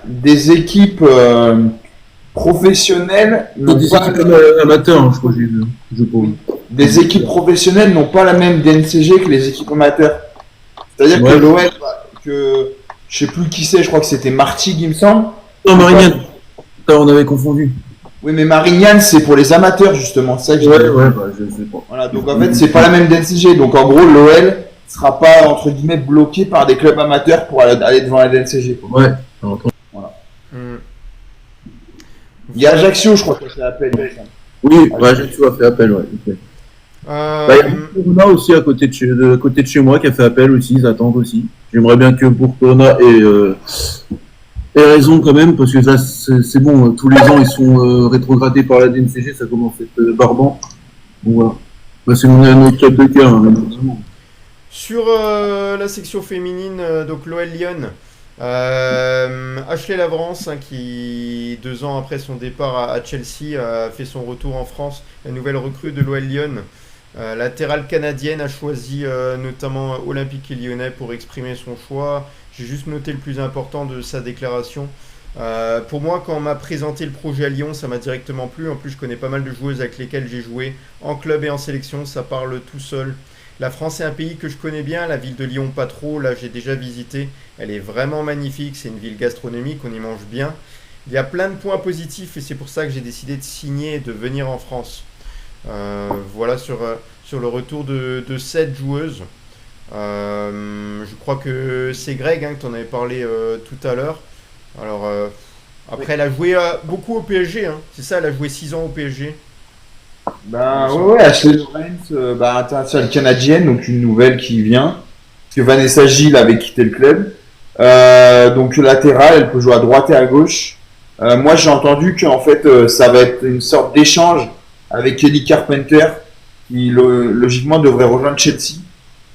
des équipes professionnelles Des équipes amateurs, hein, je crois que j'ai vu. Je pense. Des équipes professionnelles n'ont pas la même DNCG que les équipes amateurs. C'est-à-dire que l'OL, que je sais plus qui c'est, je crois que c'était Martigues, il me semble. Non, Marignane. On avait confondu. Oui, mais Marignane, c'est pour les amateurs, justement. Ça que je sais pas. Voilà, donc en fait, c'est pas la même DNCG. Donc en gros, l'OL sera pas, entre guillemets, bloqué par des clubs amateurs pour aller devant la DNCG. Quoi. Ouais. Voilà. Il y a Ajaccio, je crois, qui a fait appel. Oui, Ajaccio a fait appel, ouais. Okay. Il y a Bourcorona aussi à côté de chez moi qui a fait appel aussi, ils attendent aussi. J'aimerais bien que Bourcorona ait raison quand même, parce que ça c'est bon, tous les ans ils sont rétrogradés par la DNCG, ça commence à être barbant. Donc voilà. Bah, c'est un autre cas de cœur, hein, Sur la section féminine, donc l'OL Lyon, Ashley Lavrance, hein, qui 2 ans après son départ à Chelsea a fait son retour en France, la nouvelle recrue de l'OL Lyon. Latérale canadienne a choisi notamment Olympique et Lyonnais pour exprimer son choix. J'ai juste noté le plus important de sa déclaration. Pour moi, quand on m'a présenté le projet à Lyon, ça m'a directement plu. En plus, je connais pas mal de joueuses avec lesquelles j'ai joué en club et en sélection. Ça parle tout seul. La France est un pays que je connais bien. La ville de Lyon, pas trop. Là, j'ai déjà visité. Elle est vraiment magnifique. C'est une ville gastronomique. On y mange bien. Il y a plein de points positifs et c'est pour ça que j'ai décidé de signer et de venir en France. Voilà sur le retour de 7 joueuses. Je crois que c'est Greg, hein, que tu en avais parlé tout à l'heure. Alors, après, elle a joué beaucoup au PSG. Hein. C'est ça, elle a joué 6 ans au PSG. Ben ouais, Ashley Laurence, internationale canadienne, donc une nouvelle qui vient. Parce que Vanessa Gilles avait quitté le club. Donc latérale, elle peut jouer à droite et à gauche. Moi, j'ai entendu qu'en fait, ça va être une sorte d'échange avec Kelly Carpenter, qui logiquement devrait rejoindre Chelsea.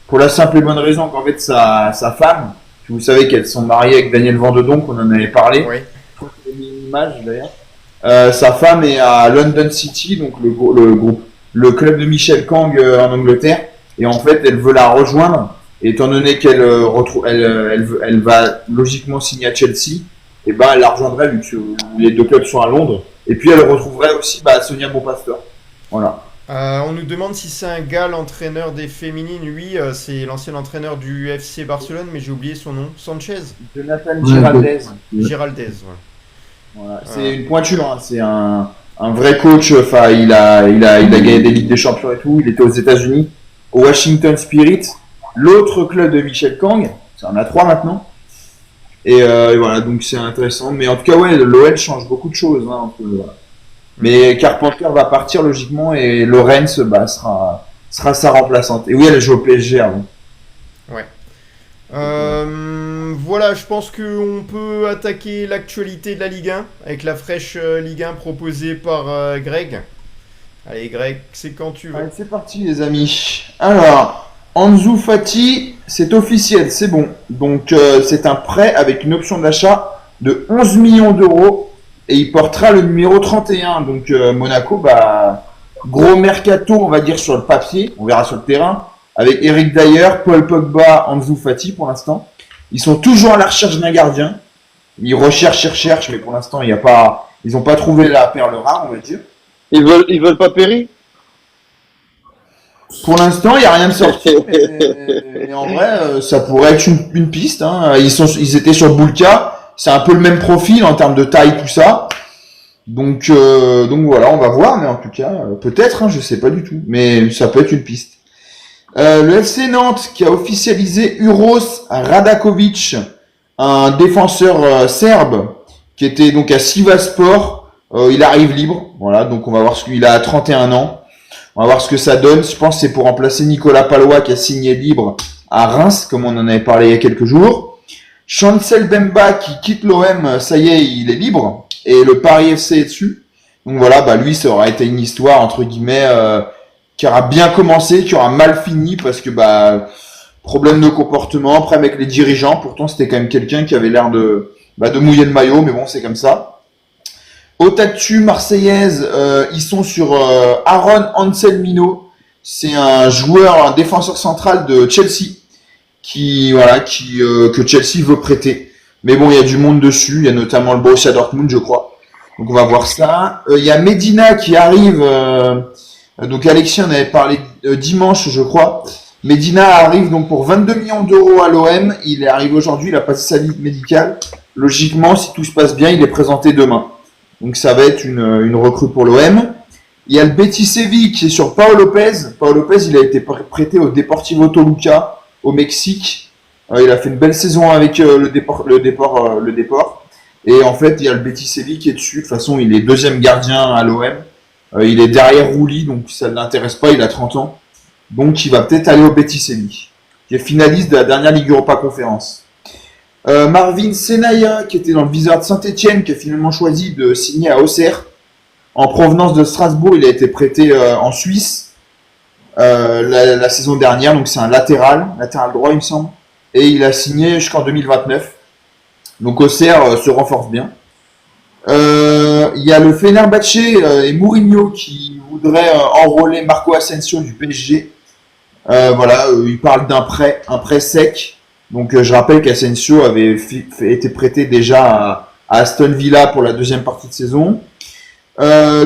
Pour la simple et bonne raison qu'en fait, sa femme, vous savez qu'elles sont mariées avec Daniel Vandedon, qu'on en avait parlé. Oui. Je crois qu'il y a mis une image d'ailleurs. Sa femme est à London City, donc le club de Michel Kang en Angleterre. Et en fait, elle veut la rejoindre. Et étant donné qu'elle elle va logiquement signer à Chelsea, et ben elle la rejoindrait vu que les 2 clubs sont à Londres. Et puis elle retrouverait aussi Sonia Bonpastor. Voilà. On nous demande si c'est un gars l'entraîneur des féminines. Oui, c'est l'ancien entraîneur du FC Barcelone, mais j'ai oublié son nom. Sanchez. Jonathan Giraldez. Giraldez, voilà. C'est une pointure, hein. C'est un vrai coach. Enfin, il a gagné des Ligues des Champions et tout. Il était aux États-Unis, au Washington Spirit, l'autre club de Michel Kang. Ça en a 3 maintenant. Et voilà, donc c'est intéressant. Mais en tout cas, ouais, l'OL change beaucoup de choses. Hein, voilà. Mais Carpenter va partir logiquement et Laurence sera sa remplaçante. Et oui, elle joue au PSG avant. Ouais. Voilà, je pense qu'on peut attaquer l'actualité de la Ligue 1 avec la fraîche Ligue 1 proposée par Greg. Allez Greg, c'est quand tu veux. Allez, c'est parti les amis. Alors, Ansu Fati, c'est officiel, c'est bon. Donc c'est un prêt avec une option d'achat de 11 millions d'euros. Et il portera le numéro 31. Donc Monaco, gros mercato, on va dire, sur le papier. On verra sur le terrain. Avec Eric Dyer, Paul Pogba, Ansu Fati pour l'instant. Ils sont toujours à la recherche d'un gardien. Ils recherchent, mais pour l'instant, ils n'ont pas trouvé la perle rare, on va dire. Ils veulent pas Perry? Pour l'instant, il n'y a rien de sorti. mais en vrai, ça pourrait être une piste. Hein. Ils étaient sur Boulka. C'est un peu le même profil en termes de taille, tout ça. Donc voilà, on va voir, mais en tout cas, peut-être, hein, je sais pas du tout, mais ça peut être une piste. Le FC Nantes qui a officialisé Uros Radakovic, un défenseur serbe qui était donc à Sivasspor. Il arrive libre, voilà, donc on va voir il a 31 ans. On va voir ce que ça donne. Je pense que c'est pour remplacer Nicolas Palois qui a signé libre à Reims, comme on en avait parlé il y a quelques jours. Chancel Bemba qui quitte l'OM, ça y est, il est libre. Et le Paris FC est dessus. Donc voilà, bah lui, ça aura été une histoire entre guillemets qui aura bien commencé, qui aura mal fini parce que bah problème de comportement, problème avec les dirigeants. Pourtant, c'était quand même quelqu'un qui avait l'air de mouiller le maillot, mais bon, c'est comme ça. Haute actu marseillaise, ils sont sur Aaron Anselmino. C'est un joueur, un défenseur central de Chelsea que Chelsea veut prêter. Mais bon, il y a du monde dessus. Il y a notamment le Borussia Dortmund, je crois. Donc on va voir ça. Il y a Medina qui arrive. Donc Alexis en avait parlé dimanche, je crois. Medina arrive donc pour 22 millions d'euros à l'OM. Il est arrivé aujourd'hui, il a passé sa visite médicale. Logiquement, si tout se passe bien, il est présenté demain. Donc ça va être une recrue pour l'OM. Il y a le Betis Séville qui est sur Pau Lopez. Pau Lopez, il a été prêté au Deportivo Toluca au Mexique. Il a fait une belle saison avec le Depor. Et en fait, il y a le Betis Séville qui est dessus. De toute façon, il est deuxième gardien à l'OM. Il est derrière Rouli, donc ça ne l'intéresse pas, il a 30 ans. Donc il va peut-être aller au Betis Séville, qui est finaliste de la dernière Ligue Europa Conférence. Marvin Senaya, qui était dans le viseur de Saint-Etienne, qui a finalement choisi de signer à Auxerre. En provenance de Strasbourg, il a été prêté en Suisse la saison dernière, donc c'est un latéral droit il me semble. Et il a signé jusqu'en 2029. Donc Auxerre se renforce bien. Il y a le Fenerbahçe et Mourinho qui voudraient enrôler Marco Asensio du PSG. Il parle d'un prêt, un prêt sec. Donc je rappelle qu'Asensio avait été prêté déjà à Aston Villa pour la deuxième partie de saison.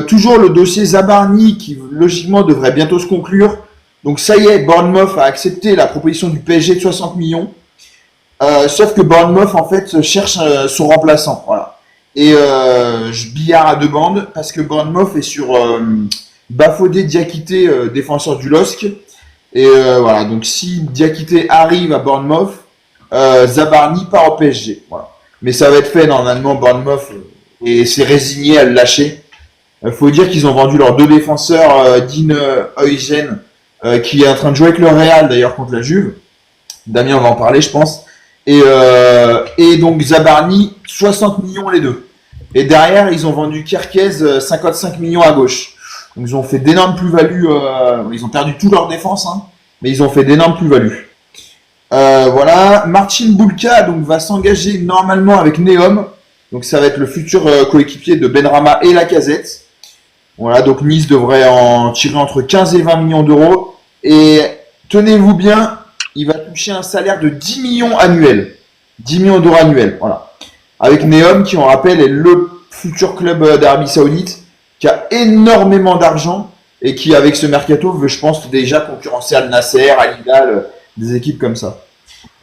Toujours le dossier Zabarni qui logiquement devrait bientôt se conclure. Donc ça y est, Bournemouth a accepté la proposition du PSG de 60 millions. Sauf que Bournemouth en fait cherche son remplaçant. Voilà. Et je billard à deux bandes parce que Bournemouth est sur Bafodé Diakité, défenseur du LOSC. Et voilà, donc si Diakité arrive à Bournemouth, Zabarni part au PSG. Voilà. Mais ça va être fait normalement, Bournemouth et s'est résigné à le lâcher. Faut dire qu'ils ont vendu leurs deux défenseurs, Dean Huygen, qui est en train de jouer avec le Real d'ailleurs contre la Juve. Damien va en parler, je pense. Et donc Zabarni, 60 millions les deux. Et derrière, ils ont vendu Kerkez, 55 millions à gauche. Donc ils ont fait d'énormes plus-values. Ils ont perdu toute leur défense, hein, mais ils ont fait d'énormes plus-values. Voilà, Marcin Bulka donc va s'engager normalement avec Neom. Donc ça va être le futur coéquipier de Benrahma et Lacazette. Voilà, donc Nice devrait en tirer entre 15 et 20 millions d'euros. Et tenez-vous bien, il va toucher un salaire de 10 millions annuels. 10 millions d'euros annuels, voilà. Avec Neom, qui on rappelle est le futur club d'Arabie Saoudite, qui a énormément d'argent et qui avec ce mercato veut, je pense, déjà concurrencer Al Nasser, Al Hilal, des équipes comme ça.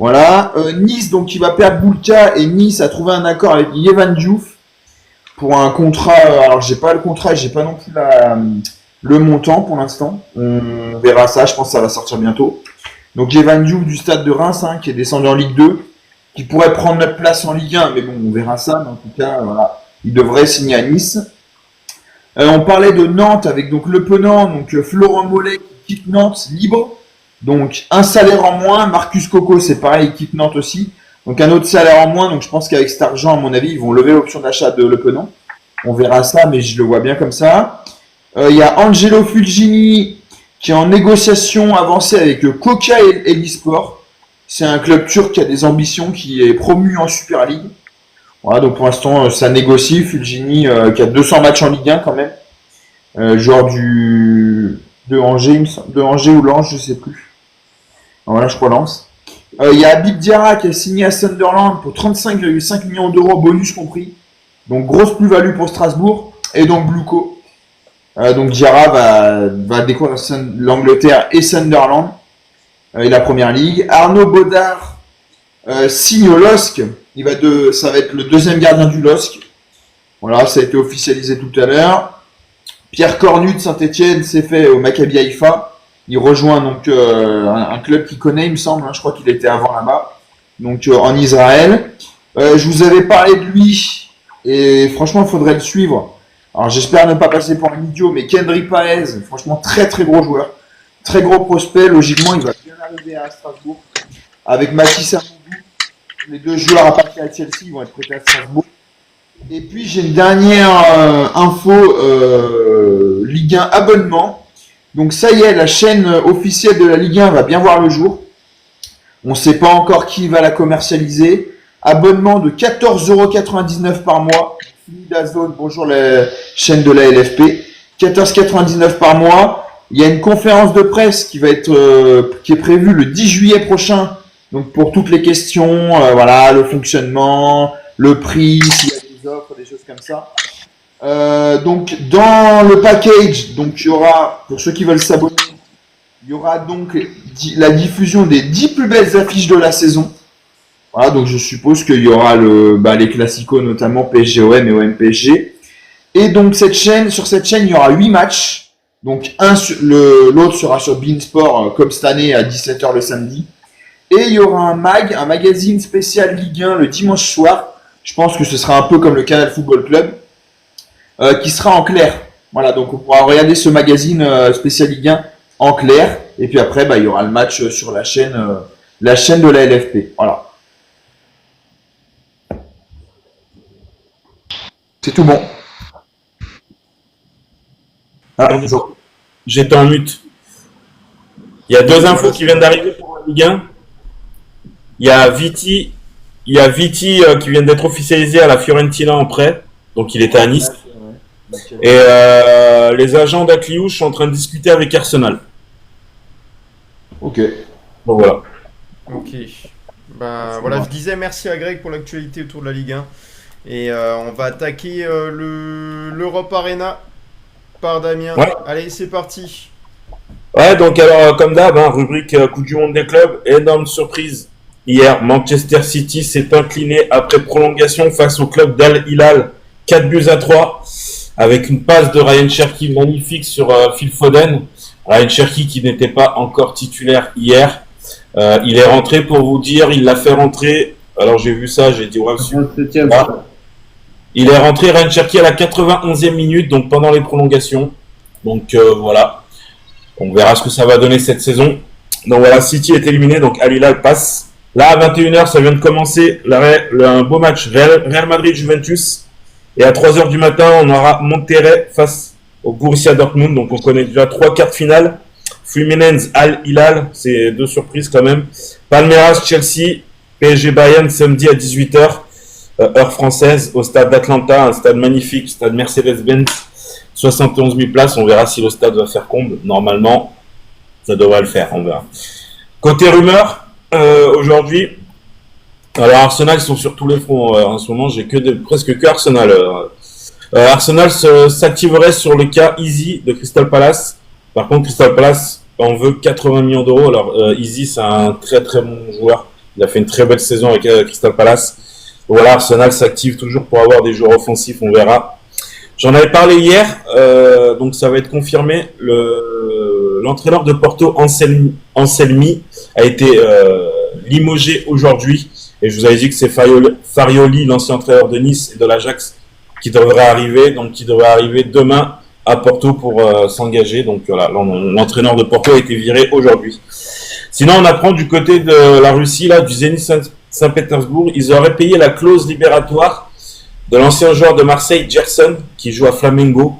Voilà, Nice donc qui va perdre Bulka et Nice a trouvé un accord avec Yevan Diouf pour un contrat. Alors j'ai pas le contrat, j'ai pas non plus le montant pour l'instant. On verra ça, je pense que ça va sortir bientôt. Donc Yevan Diouf du Stade de Reims, hein, qui est descendu en Ligue 2, qui pourrait prendre notre place en Ligue 1, mais bon, on verra ça. Mais en tout cas, voilà, il devrait signer à Nice. On parlait de Nantes avec donc Le Penant, donc Florent Mollet qui quitte Nantes libre. Donc un salaire en moins, Marcus Coco c'est pareil, il quitte Nantes aussi. Donc un autre salaire en moins, donc je pense qu'avec cet argent, à mon avis, ils vont lever l'option d'achat de Le Penant. On verra ça, mais je le vois bien comme ça. Il y a Angelo Fulgini qui est en négociation avancée avec Koka et Elisport. C'est un club turc qui a des ambitions, qui est promu en Super League. Voilà, donc pour l'instant, ça négocie. Fulgini qui a 200 matchs en Ligue 1 quand même. Joueur de Angers ou Lens, je sais plus. Voilà, je crois Lens. Il y a Habib Diarra qui a signé à Sunderland pour 35,5 millions d'euros, bonus compris. Donc grosse plus-value pour Strasbourg. Et donc Bluco. Donc Diarra va découvrir l'Angleterre et Sunderland et la Première Ligue. Arnaud Baudard signe au LOSC. Ça va être le deuxième gardien du LOSC. Voilà, ça a été officialisé tout à l'heure. Pierre Cornu de Saint-Etienne s'est fait au Maccabi Haïfa. Il rejoint donc un club qu'il connaît, il me semble. Hein, je crois qu'il était avant là-bas. Donc en Israël. Je vous avais parlé de lui. Et franchement, il faudrait le suivre. Alors j'espère ne pas passer pour un idiot, mais Kendry Paez, franchement très très gros joueur. Très gros prospect. Logiquement, il va bien arriver à Strasbourg. Avec Mathis Amoudou. Les deux joueurs à partir à Chelsea, ils vont être prêtés à Strasbourg. Et puis j'ai une dernière info Ligue 1 abonnement. Donc ça y est, la chaîne officielle de la Ligue 1 va bien voir le jour. On ne sait pas encore qui va la commercialiser. Abonnement de 14,99€ par mois. DAZN, bonjour la chaîne de la LFP. 14,99€ par mois. Il y a une conférence de presse qui est prévue le 10 juillet prochain. Donc pour toutes les questions, voilà, le fonctionnement, le prix, s'il y a des offres, des choses comme ça. Donc dans le package, donc il y aura, pour ceux qui veulent s'abonner, il y aura donc la diffusion des 10 plus belles affiches de la saison. Voilà, donc je suppose qu'il y aura les classicos, notamment PSG-OM et OM-PSG. Et donc sur cette chaîne, il y aura 8 matchs. Donc l'autre sera sur beIN Sport, comme cette année, à 17h le samedi. Et il y aura un magazine spécial Ligue 1 le dimanche soir. Je pense que ce sera un peu comme le Canal Football Club, qui sera en clair. Voilà, donc on pourra regarder ce magazine spécial Ligue 1 en clair. Et puis après, il y aura le match sur la chaîne de la LFP. Voilà. C'est tout bon. Ah, j'étais en mute. Il y a deux infos qui viennent d'arriver pour la Ligue 1. Il y a Viti qui vient d'être officialisé à la Fiorentina en prêt. Donc il était à Nice. Et les agents d'Akliouche sont en train de discuter avec Arsenal. Ok. Bon voilà. Ok. Voilà, je disais merci à Greg pour l'actualité autour de la Ligue 1. Et on va attaquer l'Europe Arena par Damien. Ouais. Allez, c'est parti. Ouais, donc alors comme d'hab, rubrique Coupe du Monde des clubs, énorme surprise. Hier, Manchester City s'est incliné après prolongation face au club d'Al Hilal, 4-3, avec une passe de Ryan Cherki magnifique sur Phil Foden. Ryan Cherki qui n'était pas encore titulaire hier. Il est rentré, pour vous dire, il l'a fait rentrer. Alors j'ai vu ça, j'ai dit ouais, super. Il est rentré, Ryan Cherki, à la 91e minute, donc pendant les prolongations. Donc voilà, on verra ce que ça va donner cette saison. Donc voilà, City est éliminé, donc Al Hilal passe. Là, à 21h, ça vient de commencer un beau match Real Madrid-Juventus. Et à 3h du matin, on aura Monterrey face au Borussia Dortmund. Donc on connaît déjà 3 quarts de finale. Fluminense, Al Hilal, c'est 2 surprises quand même. Palmeiras, Chelsea, PSG Bayern samedi à 18h, heure française, au stade d'Atlanta, un stade magnifique, stade Mercedes-Benz, 71 000 places. On verra si le stade va faire comble. Normalement, ça devrait le faire, on verra. Côté rumeur, aujourd'hui, alors Arsenal, ils sont sur tous les fronts. En ce moment, j'ai presque que Arsenal. Arsenal s'activerait sur le cas Easy de Crystal Palace. Par contre, Crystal Palace en veut 80 millions d'euros. Alors, Easy, c'est un très très bon joueur. Il a fait une très belle saison avec Crystal Palace. Voilà, Arsenal s'active toujours pour avoir des joueurs offensifs, on verra. J'en avais parlé hier, donc ça va être confirmé. L'entraîneur de Porto, Anselmi, a été limogé aujourd'hui. Et je vous avais dit que c'est Farioli, l'ancien entraîneur de Nice et de l'Ajax, qui devrait arriver. Donc, qui devrait arriver demain à Porto pour s'engager. Donc voilà, l'entraîneur de Porto a été viré aujourd'hui. Sinon, on apprend du côté de la Russie, là, du Zénith Saint-Pétersbourg, ils auraient payé la clause libératoire de l'ancien joueur de Marseille, Gerson, qui joue à Flamengo.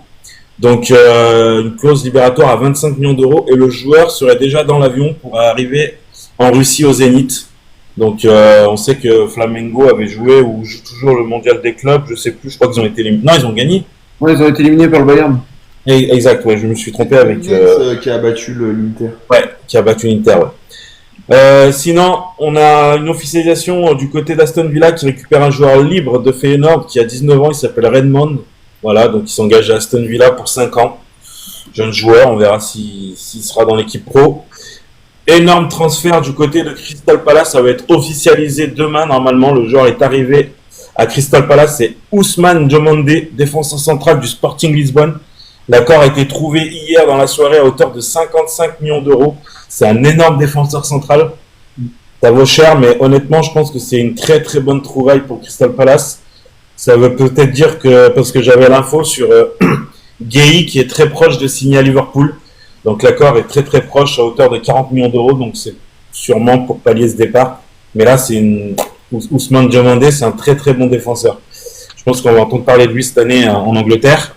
Donc, une clause libératoire à 25 millions d'euros, et le joueur serait déjà dans l'avion pour arriver en Russie au Zénith. Donc, on sait que Flamengo avait joué ou joue toujours le mondial des clubs, je sais plus, je crois qu'ils ont été éliminés. Non, ils ont gagné. Ouais, ils ont été éliminés par le Bayern. Exact, ouais, je me suis trompé avec. Qui a battu l'Inter. Ouais, qui a battu l'Inter, ouais. Sinon, on a une officialisation du côté d'Aston Villa qui récupère un joueur libre de Feyenoord qui a 19 ans, il s'appelle Redmond. Voilà, donc il s'engage à Aston Villa pour 5 ans. Jeune joueur, on verra s'il sera dans l'équipe pro. Énorme transfert du côté de Crystal Palace, ça va être officialisé demain normalement. Le joueur est arrivé à Crystal Palace, c'est Ousmane Diomandé, défenseur central du Sporting Lisbonne. L'accord a été trouvé hier dans la soirée à hauteur de 55 millions d'euros. C'est un énorme défenseur central. Ça vaut cher, mais honnêtement, je pense que c'est une très très bonne trouvaille pour Crystal Palace. Ça veut peut-être dire que, parce que j'avais l'info sur Guéhi qui est très proche de signer à Liverpool. Donc l'accord est très très proche à hauteur de 40 millions d'euros. Donc c'est sûrement pour pallier ce départ. Mais là, Ousmane Diomandé, c'est un très très bon défenseur. Je pense qu'on va entendre parler de lui cette année en Angleterre.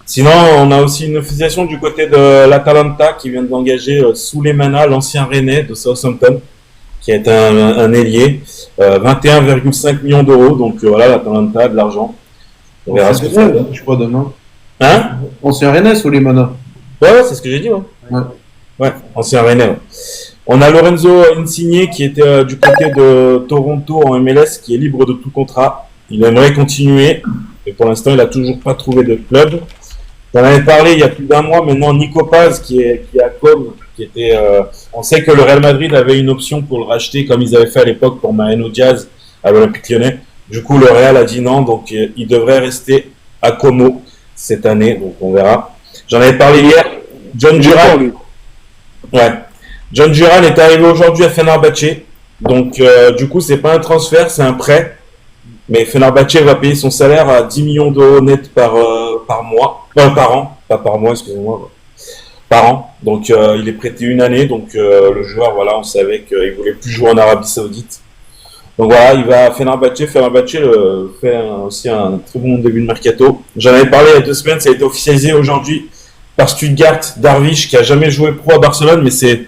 Sinon, on a aussi une officiation du côté de l'Atalanta qui vient d'engager Souleymana, l'ancien Rennais de Southampton, qui est un ailier, 21,5 millions d'euros. Donc voilà, l'Atalanta, de l'argent. On verra ce que ça donne. Je crois demain. Hein? Ancien Rennes ou les Mana? Ouais, c'est ce que j'ai dit. Ouais, ancien Rennais. Ouais. On a Lorenzo Insigne qui était du côté de Toronto en MLS, qui est libre de tout contrat. Il aimerait continuer, mais pour l'instant, il n'a toujours pas trouvé de club. J'en avais parlé il y a plus d'un mois maintenant. Nico Paz qui est à Com, qui était. On sait que le Real Madrid avait une option pour le racheter, comme ils avaient fait à l'époque pour Mariano Diaz à l'Olympique Lyonnais. Du coup, le Real a dit non, donc il devrait rester à Como cette année, donc on verra. J'en avais parlé hier. John Duran. Ouais. John Duran est arrivé aujourd'hui à Fenerbahçe, donc du coup, c'est pas un transfert, c'est un prêt. Mais Fenerbahçe va payer son salaire à 10 millions d'euros net par mois, par an, pas par mois, excusez-moi, par an. Donc il est prêté une année, donc le joueur, voilà, on savait qu'il voulait plus jouer en Arabie Saoudite. Donc voilà, il va à Fenerbahçe fait aussi un très bon début de mercato. J'en avais parlé il y a 2 semaines, ça a été officialisé aujourd'hui par Stuttgart, Darvish, qui a jamais joué pro à Barcelone, mais c'est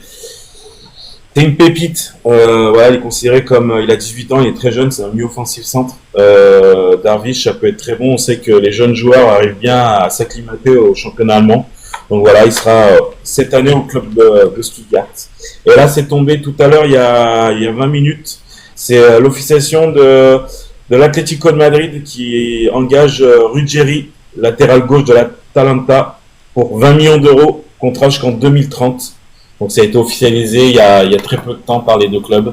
une pépite. Voilà, il est considéré comme, il a 18 ans, il est très jeune, c'est un mi-offensif centre. Darvish, ça peut être très bon. On sait que les jeunes joueurs arrivent bien à s'acclimater au championnat allemand. Donc voilà, il sera cette année au club de Stuttgart. Et là, c'est tombé tout à l'heure, il y a 20 minutes. C'est l'officiation de l'Atlético de Madrid qui engage Ruggeri, latéral gauche de l'Atalanta, pour 20 millions d'euros, contrat jusqu'en 2030. Donc ça a été officialisé il y a très peu de temps par les 2 clubs.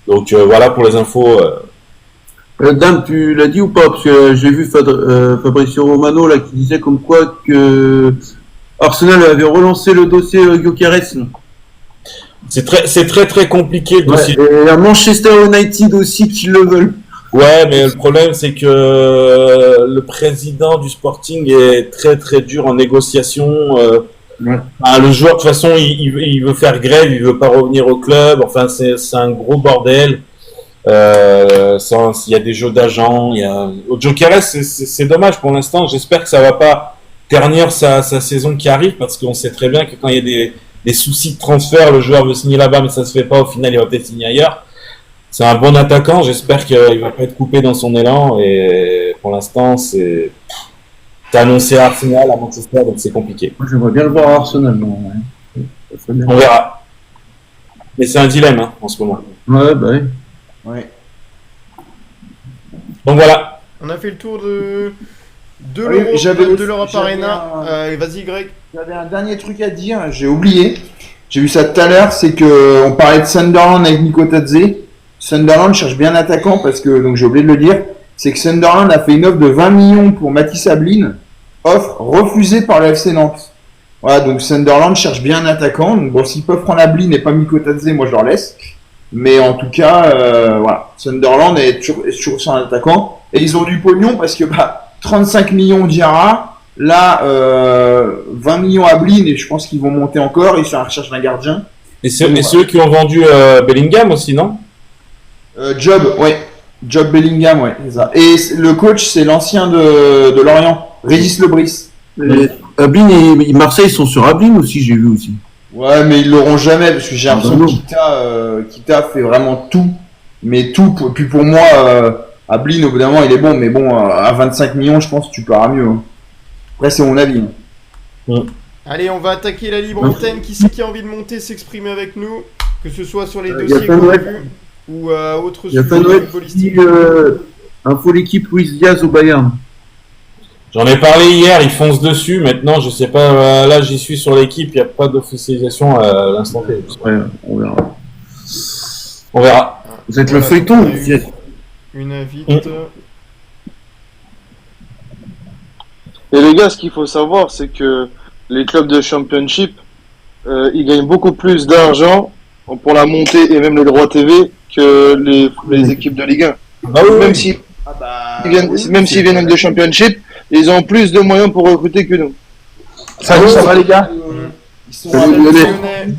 Donc voilà pour les infos. Dan, tu l'as dit ou pas? Parce que j'ai vu Fabrizio Romano là, qui disait comme quoi que Arsenal avait relancé le dossier Gyökeres. C'est très compliqué le dossier. Et à Manchester United aussi qui le veulent. Ouais, mais le problème c'est que le président du Sporting est très dur en négociation. Ouais. Le joueur de toute façon il veut faire grève, il veut pas revenir au club. Enfin c'est un gros bordel. Il y a des jeux d'agents. Au Gyökeres, c'est dommage pour l'instant. J'espère que ça va pas ternir sa saison qui arrive, parce qu'on sait très bien que quand il y a des soucis de transfert, le joueur veut signer là-bas mais ça se fait pas, au final il va peut-être signer ailleurs. C'est un bon attaquant, j'espère qu'il va pas être coupé dans son élan, et pour l'instant c'est annoncé à Arsenal, à Manchester, donc c'est compliqué. Moi j'aimerais bien le voir à Arsenal. On verra. Mais c'est un dilemme en ce moment. Ouais, bah oui. Ouais. Donc voilà. On a fait le tour de l'Europe Arena. Vas-y Greg. J'avais un dernier truc à dire, j'ai oublié. J'ai vu ça tout à l'heure, c'est que on parlait de Sunderland avec Nico Tadze. Sunderland cherche bien un attaquant parce que, donc j'ai oublié de le dire, c'est que Sunderland a fait une offre de 20 millions pour Mathis Ablin, offre refusée par le FC Nantes. Voilà, donc Sunderland cherche bien un attaquant. Donc bon, s'ils peuvent prendre Ablin et pas Nico Tadze, moi je leur laisse. Mais en tout cas, voilà, Sunderland est toujours sur un attaquant. Et ils ont du pognon parce que 35 millions Diarra, là 20 millions Ablin, et je pense qu'ils vont monter encore. Ils sont à la recherche d'un gardien. Et ceux qui ont vendu Bellingham aussi, non? Job Bellingham, ouais, c'est ça. Et le coach, c'est l'ancien de Lorient, Régis Lebris. Ablin et Marseille sont sur Ablin aussi, j'ai vu aussi. Ouais, mais ils l'auront jamais, parce que j'ai l'impression que Kita fait vraiment tout. Mais tout, puis pour moi, Ablin, au bout d'un moment, il est bon, mais bon, à 25 millions, je pense que tu peux avoir mieux. Hein. Après, c'est mon avis. Allez, on va attaquer la libre antenne. Qui c'est qui a envie de monter, s'exprimer avec nous, que ce soit sur les dossiers qu'on a vus ou autres sujets footballistiques. Info l'équipe Luis Diaz au Bayern. J'en ai parlé hier, ils foncent dessus. Maintenant, je sais pas, là j'y suis sur l'équipe, il n'y a pas d'officialisation à l'instant T. Ouais, on verra. On verra. Vous êtes le feuilleton. Une invite. Et les gars, ce qu'il faut savoir, c'est que les clubs de Championship, ils gagnent beaucoup plus d'argent pour la montée et même les droits TV que les équipes de Ligue 1. Bah oui, même s'ils viennent de Championship, ils ont plus de moyens pour recruter que nous. Salut, ça va les gars?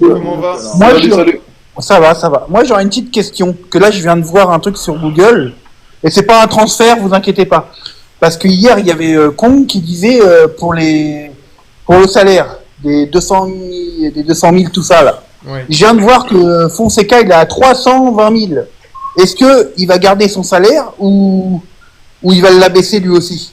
Comment va? Salut. Ça va. Moi, j'aurais une petite question. Que là, je viens de voir un truc sur Google. Et c'est pas un transfert, vous inquiétez pas. Parce que hier, il y avait Kong qui disait pour le salaire des 200 000, tout ça là. Ouais. Je viens de voir que Fonseca il est à 320 000. Est-ce que il va garder son salaire ou il va l'abaisser lui aussi?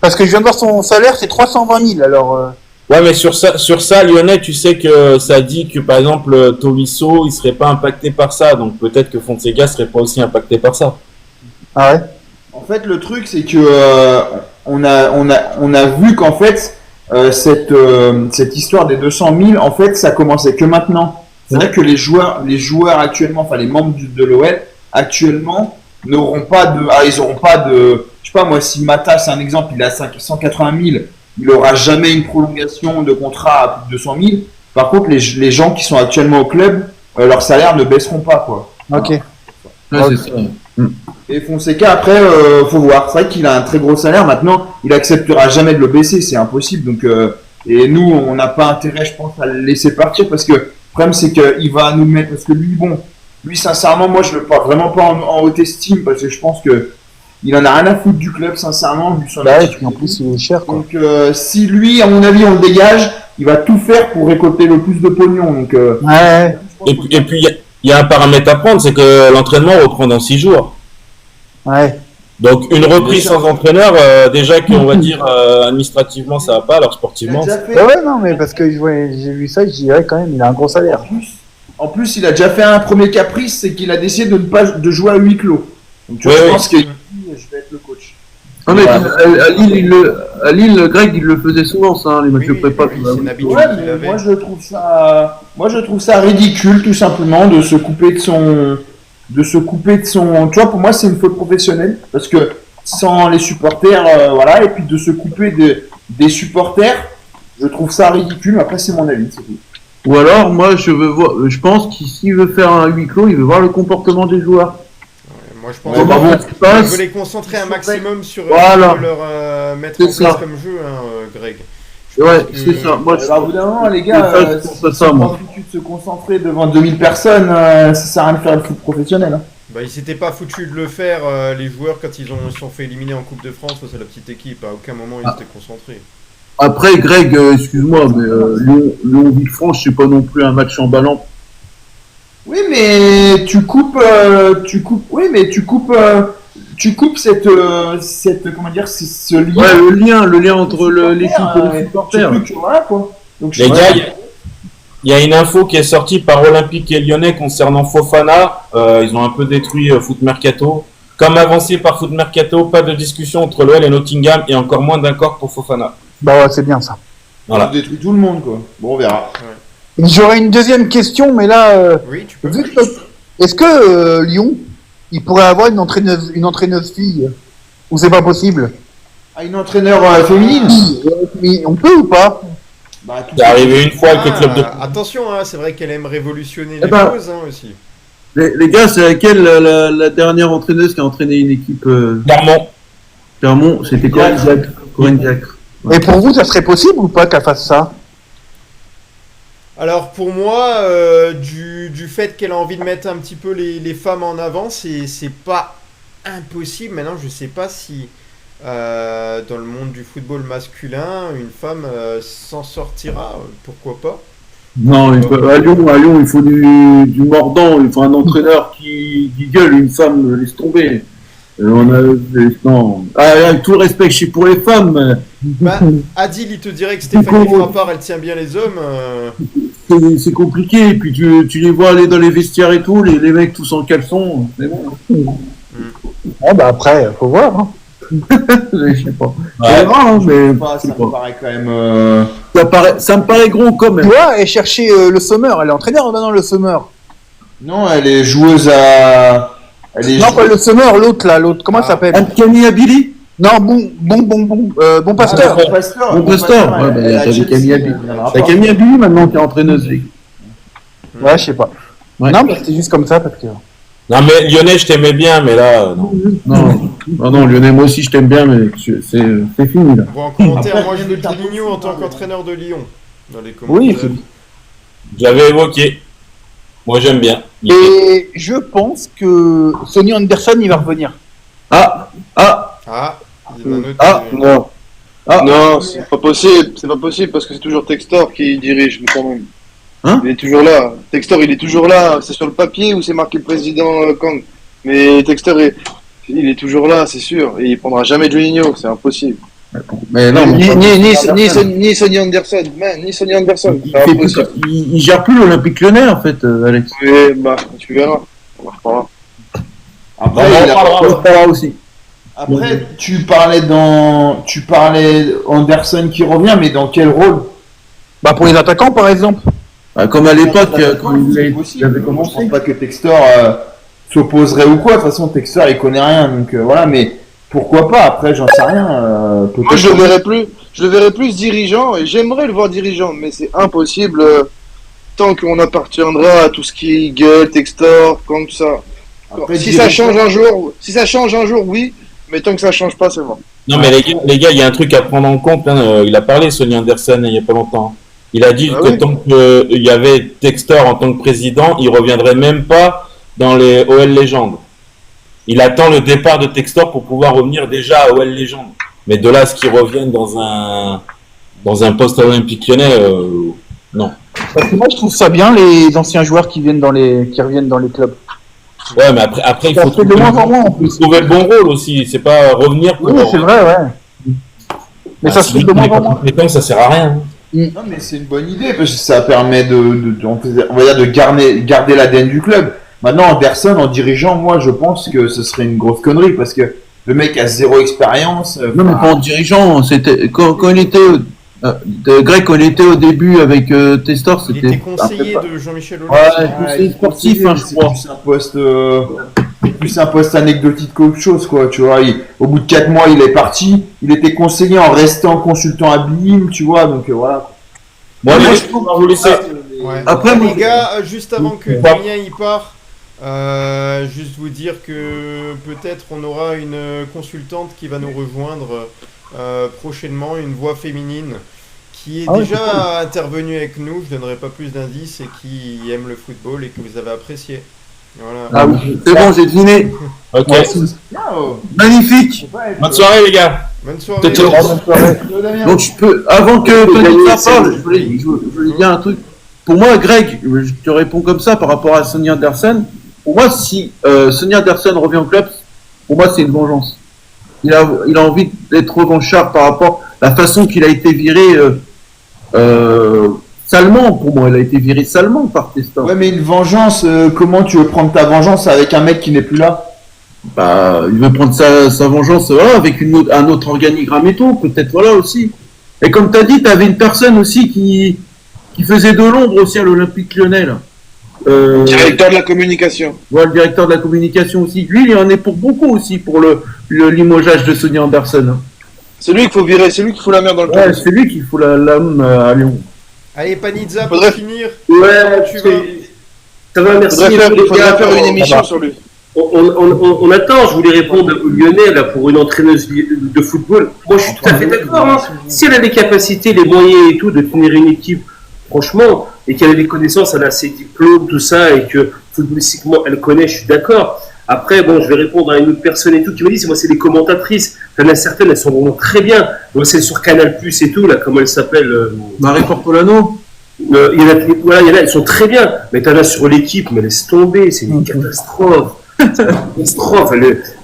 Parce que je viens de voir son salaire, c'est 320 000. Alors. Ouais, mais sur ça, Lyonnais, tu sais que ça dit que par exemple Tolisso, il serait pas impacté par ça, donc peut-être que Fonseca serait pas aussi impacté par ça. Ah ouais. En fait, le truc, c'est que on a vu qu'en fait cette histoire des 200 000, en fait, ça commençait que maintenant. C'est vrai que les joueurs actuellement, enfin les membres de l'OL actuellement n'auront pas de, ils auront pas de, je sais pas moi, si Mata, c'est un exemple, il a 180 000, il aura jamais une prolongation de contrat à plus de 200 000. Par contre, les gens qui sont actuellement au club, leurs salaires ne baisseront pas, quoi. Ok. Ouais, c'est ça. Et Fonseca, après, faut voir. C'est vrai qu'il a un très gros salaire. Maintenant, il acceptera jamais de le baisser. C'est impossible. Donc, et nous, on n'a pas intérêt, je pense, à le laisser partir parce que le problème, c'est qu'il va nous mettre. Parce que lui, sincèrement, moi, je le porte vraiment pas en haute estime parce que je pense que il en a rien à foutre du club, sincèrement, vu son Bah, et puis en plus, il est cher, quoi. Donc, si lui, à mon avis, on le dégage, il va tout faire pour récolter le plus de pognon. Donc, Ouais. Et puis il y a un paramètre à prendre, c'est que l'entraînement reprend dans 6 jours. Ouais. Donc une reprise sans entraîneur, déjà qu'on va dire administrativement ça va pas, alors sportivement. Ouais, non, mais parce que j'ai vu ça, je dirais quand même, il a un gros salaire. En plus, il a déjà fait un premier caprice, c'est qu'il a décidé de jouer à huis clos. Donc, tu vois, je pense que je vais être le coach. Non, mais à Lille, Greg, il le faisait souvent, ça, les matchs de prépa. c'est une habitude Ouais, qu'il mais avait. moi je trouve ça ridicule, tout simplement, de se couper de son, tu vois, pour moi c'est une faute professionnelle, parce que sans les supporters, voilà, et puis de se couper des supporters, je trouve ça ridicule. Après, c'est mon avis, c'est tout. Ou alors, moi, je pense qu'il s'il veut faire un huis clos, il veut voir le comportement des joueurs. Moi, je pense Comment ça se qu'il passe. veut les concentrer un maximum sur Voilà. leur mettre C'est en place ça. comme jeu, Greg. Ouais, c'est ça. Moi, Bah, au bout d'un moment, les gars, je pense à ça, moi. foutu de se concentrer devant 2000 personnes, ça sert à rien de faire le foot professionnel. Hein. Bah, ils s'étaient pas foutus de le faire, les joueurs, quand ils se sont fait éliminer en Coupe de France face à la petite équipe. À aucun moment ils étaient concentrés. Après, Greg, excuse-moi, mais Lyon-Villefranche, c'est pas non plus un match emballant. Oui, mais tu coupes cette comment dire, ce lien. Ouais, le lien entre l'équipe et les supporters. Voilà, quoi. Donc, Les gars, il y a une info qui est sortie par Olympique et Lyonnais concernant Fofana. Ils ont un peu détruit Foot Mercato. Comme avancé par Foot Mercato, pas de discussion entre l'OL et Nottingham et encore moins d'accord pour Fofana. Bah ouais, c'est bien ça. Voilà. on détruit tout le monde, quoi. Bon, on verra. J'aurais une deuxième question, mais là, Oui, tu peux. est-ce que Lyon, il pourrait avoir une entraîneuse fille ou c'est pas possible? Ah, une entraîneur féminine. Mais on peut ou pas? Bah, tout C'est arrivé une fois avec le club de... Attention, c'est vrai qu'elle aime révolutionner Eh les ben, choses aussi. Les gars, c'est laquelle la dernière entraîneuse qui a entraîné une équipe Clermont. C'était Corinne Diacre. Et pour vous, ça serait possible ou pas qu'elle fasse ça? Alors pour moi, du fait qu'elle a envie de mettre un petit peu les femmes en avant, c'est pas impossible. Maintenant, je sais pas si dans le monde du football masculin, une femme s'en sortira. Pourquoi pas? Non, à Lyon, il faut du mordant, il faut un entraîneur qui gueule, une femme, laisse tomber. Non. Avec tout le respect que j'ai pour les femmes, Bah, Adil, il te dirait que Stéphanie Frappard, elle tient bien les hommes. c'est compliqué. Et puis tu les vois aller dans les vestiaires et tout, les mecs tous en caleçon, c'est bon. Ah bah après, faut voir. Hein. Je sais pas. Ouais. C'est rare, hein, mais Ça me paraît quand même. ça me paraît gros quand Tu même. vois, et chercher le Sommer, elle est entraîneur maintenant, le Sommer. Non, elle est joueuse à. Non, pas le Sommer, l'autre, comment elle s'appelle? Camille Abili. Non, bon pasteur. Bon Pasteur. Bon Pasteur. Ouais, bah, t'as Camille Abili. T'as Camille Abili maintenant qui est entraîneuse. Ouais, je sais pas. Ouais. Non, mais c'était juste comme ça parce que. Non mais Lyonnais, je t'aimais bien, mais là, non. Non, Lyonnais, moi aussi je t'aime bien, mais c'est fini là. Bon, en commentaire, Après, moi je veux t'as Juninho en tant beaucoup, qu'entraîneur de Lyon. Dans les Oui, commentaires. J'avais évoqué. Moi, j'aime bien. et je pense que Sonny Anderson, il va revenir. Ah, Ah, il y en a un autre. Ah, non. Ah, Non, c'est pas possible parce que c'est toujours Textor qui dirige, mais quand même. Hein Il est toujours là. Textor, il est toujours là. C'est sur le papier où c'est marqué président Kang. Mais Textor, il est toujours là, c'est sûr. Et il prendra jamais Juninho, c'est impossible. mais non, Ni Sonny Anderson, ni Sonny Anderson. il, C'est fait plus- impossible. il gère plus l'Olympique Lyonnais, en fait, Alex. Mais, bah, tu verras. On en reparlera. Après, On en il a- parlera. On le fera aussi. après, tu parlais Anderson qui revient, mais dans quel rôle? Bah pour les attaquants par exemple. Ah, comme à l'époque, quand C'est il possible. avait Je commencé. pense pas que Textor s'opposerait ou quoi. De toute façon, Textor il connaît rien, donc voilà. Mais pourquoi pas? Après, j'en sais rien. Peut-être. Moi, je le verrai plus dirigeant, et j'aimerais le voir dirigeant, mais c'est impossible tant qu'on appartiendra à tout ce qui est gueule, Textor, comme ça. Après, Si ça change un jour, oui, mais tant que ça change pas, c'est bon. Non, mais les gars, il y a un truc à prendre en compte. Hein. Il a parlé, Sonny Anderson, il y a pas longtemps. Il a dit Ah que oui. tant qu'il y avait Textor en tant que président, il reviendrait même pas dans les OL Légendes. Il attend le départ de Textor pour pouvoir revenir déjà à OL Légendes. Mais de là à ce qu'il revienne dans un poste à l'Olympique Lyonnais, non. Parce que moi je trouve ça bien les anciens joueurs qui reviennent dans les clubs. Ouais, mais après il Ça faut se fait de moins en moins en plus. trouver le bon rôle aussi. C'est pas revenir pour. Oui, c'est vrai, ouais. Mais ça se fait de moins en moins. moins. Ça sert à rien. Non, mais c'est une bonne idée parce que ça permet on va dire de garder l'ADN du club. Maintenant, Anderson en dirigeant, moi, je pense que ce serait une grosse connerie parce que le mec a zéro expérience. Non, mais quand dirigeant, c'était quand il était Greg, quand il était au début avec Testor, Il c'était était conseiller de Jean-Michel Aulas. Ouais, conseiller sportif, hein, je c'est crois. plus un poste anecdotique qu'autre chose, quoi. Tu vois, au bout de 4 mois, il est parti. Il était conseiller en restant consultant à BIM, tu vois. Donc voilà. Bon, allez, je trouve- on va vous laisser. Ouais. Après, les moi- gars, juste avant que Ouais. Damien y part, juste vous dire que peut-être on aura une consultante qui va nous rejoindre prochainement, une voix féminine qui est Ah ouais, déjà intervenue avec nous, je donnerai pas plus d'indices, et qui aime le football et que vous avez apprécié. Voilà. Ah oui, c'est bon, j'ai deviné. Ok. Magnifique. Bonne soirée, les gars. Bonne soirée. Peut-être- Donc je peux, avant que Tony parle, je voulais dire un truc. Pour moi, Greg, je te réponds comme ça par rapport à Sonny Anderson. Pour moi, si Sonny Anderson revient au club, pour moi, c'est une vengeance. Il a envie d'être revanchard par rapport à la façon qu'il a été viré salement. Pour moi, il a été viré salement par Testor. Ouais, mais une vengeance, comment tu veux prendre ta vengeance avec un mec qui n'est plus là? Bah, il veut prendre sa vengeance avec un autre organigramme et tout, peut-être voilà aussi. Et comme tu as dit, tu avais une personne aussi qui faisait de l'ombre aussi à l'Olympique Lyonnais. Là. Directeur de la communication. Ouais, le directeur de la communication aussi. Lui, il en est pour beaucoup aussi pour le limogeage de Sonny Anderson. Hein. C'est lui qu'il faut virer, c'est lui qu'il faut la merde dans le Ouais, club. c'est lui qu'il faut l'âme à Lyon. Allez, Panizza, pour Faudrait- finir. Ouais, Tu vas. ça va, merci. Il les faudrait gars. faire une émission sur lui. On attend, je voulais répondre aux Lyonnais là, pour une entraîneuse de football. Moi, je suis tout à fait d'accord. Hein. Si elle a les capacités, les moyens et tout de tenir une équipe, franchement, et qu'elle a des connaissances, elle a ses diplômes, tout ça, et que footballistiquement, elle connaît, je suis d'accord. Après, bon, je vais répondre à une autre personne et tout qui m'a dit, c'est les commentatrices. Il y en a certaines, elles sont vraiment très bien. Donc, celle sur Canal Plus et tout, là, comment elle s'appelle Marie Portolano. il y en a, elles sont très bien. Mais t'en as sur l'équipe, mais laisse tomber, c'est une catastrophe. C'est une catastrophe.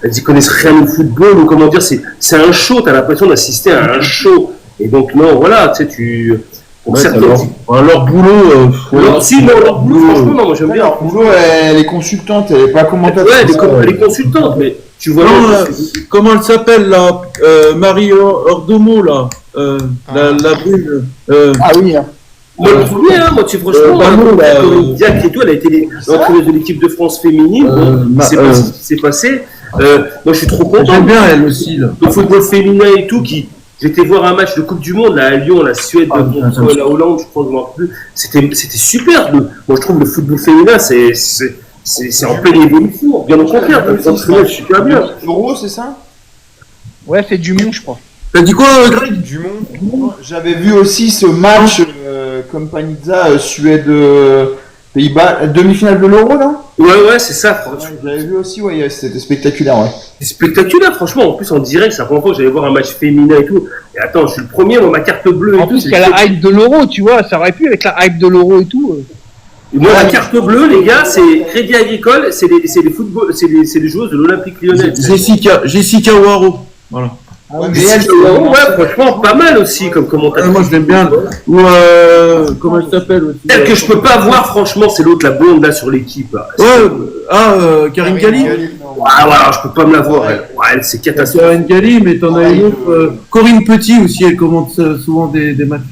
Elles y connaissent rien au football, ou comment dire, c'est un show, t'as l'impression d'assister à un show. Et donc, non, voilà, tu sais, pour Ouais, certains. leur boulot. Leur boulot, franchement, non, moi j'aime bien. Alors, Boulot, elle est consultante, elle est pas commentatrice. Ouais, elle est consultante, mais tu vois. Non, comment elle s'appelle là Marie Ordomo là. La brune. Ah oui, hein. Moi, je trouve bien, moi, tu franchement, comme Diac et tout, elle a été l'entraîneuse de l'équipe de France féminine. C'est pas ce qui s'est passé. Moi, je suis trop content. J'aime bien elle aussi là. Le football féminin et tout, j'étais voir un match de Coupe du Monde là, à Lyon, la Suède contre la Hollande, je crois, je ne me rappelle plus. C'était super. Moi, je trouve le football féminin, c'est en pleine évolution. Bien au contraire, t'as des entraîneurs super bien. Euro, c'est ça? Ouais, c'est Dumont, je crois. T'as dit quoi, Greg? Dumont. J'avais vu aussi ce match comme Panizza, Suède, Pays-Bas, demi-finale de l'Euro, non? Ouais, c'est ça. J'avais vu aussi, ouais, c'était spectaculaire, ouais. C'est spectaculaire, franchement. En plus, en direct, c'est la première fois que j'allais voir un match féminin et tout. Et attends, je suis le premier, moi, ma carte bleue et En tout. plus, il y a la hype de l'euro, tu vois, ça aurait pu avec la hype de l'euro et tout. Et moi, la carte bleue, les gars, c'est Crédit Agricole, c'est les joueuses de l'Olympique Lyonnais. Jessica Waro. Voilà. Mais franchement, pas mal aussi comme commentateur. Moi, je l'aime bien. Ou, comment elle s'appelle aussi? Celle que je peux pas voir, franchement, c'est l'autre, la blonde, là, sur l'équipe. Karim Ghali. Voilà, je peux pas me la voir, elle. Ouais, c'est catastrophique. Karim Ghali, mais t'en as une autre. Corinne Petit aussi, elle commente souvent des matchs.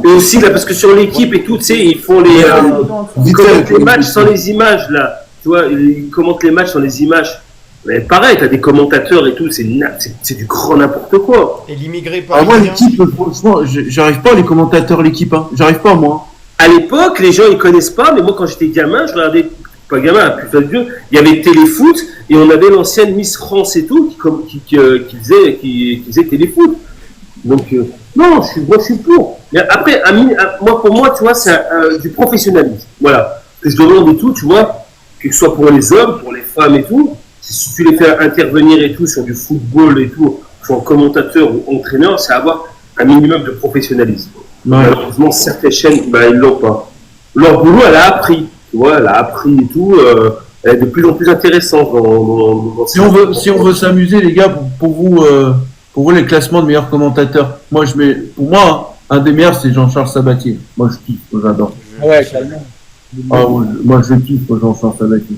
Et aussi, là, parce que sur l'équipe et tout, tu sais, ils font ils commentent les matchs sans les images, là. Tu vois, ils commentent les matchs sans les images. Mais pareil, t'as des commentateurs et tout, c'est du grand n'importe quoi. Et l'immigré parisien. Moi, l'équipe, franchement, j'arrive pas, les commentateurs, l'équipe, hein. J'arrive pas, moi. À l'époque, les gens, ils connaissent pas, mais moi, quand j'étais gamin, je regardais, pas gamin, plus vieux, il y avait Téléfoot, et on avait l'ancienne Miss France et tout, qui faisait Téléfoot. Donc, non, moi, je suis pour. Mais après, pour moi, tu vois, c'est du professionnalisme. Voilà. Que je demande et tout, tu vois, que ce soit pour les hommes, pour les femmes et tout. Si tu les fais intervenir et tout sur du football et tout, soit commentateur ou entraîneur, c'est avoir un minimum de professionnalisme. Ouais. Malheureusement, certaines chaînes, ils l'ont pas. Leur boulot, elle a appris, tu vois, elle a appris et tout. Elle est de plus en plus intéressante. Si on veut s'amuser, les gars, pour vous, les classements de meilleurs commentateurs, pour moi, un des meilleurs, c'est Jean-Charles Sabatier. Moi, je kiffe, j'adore. Ouais, clairement. Moi, je kiffe Jean-Charles Sabatier.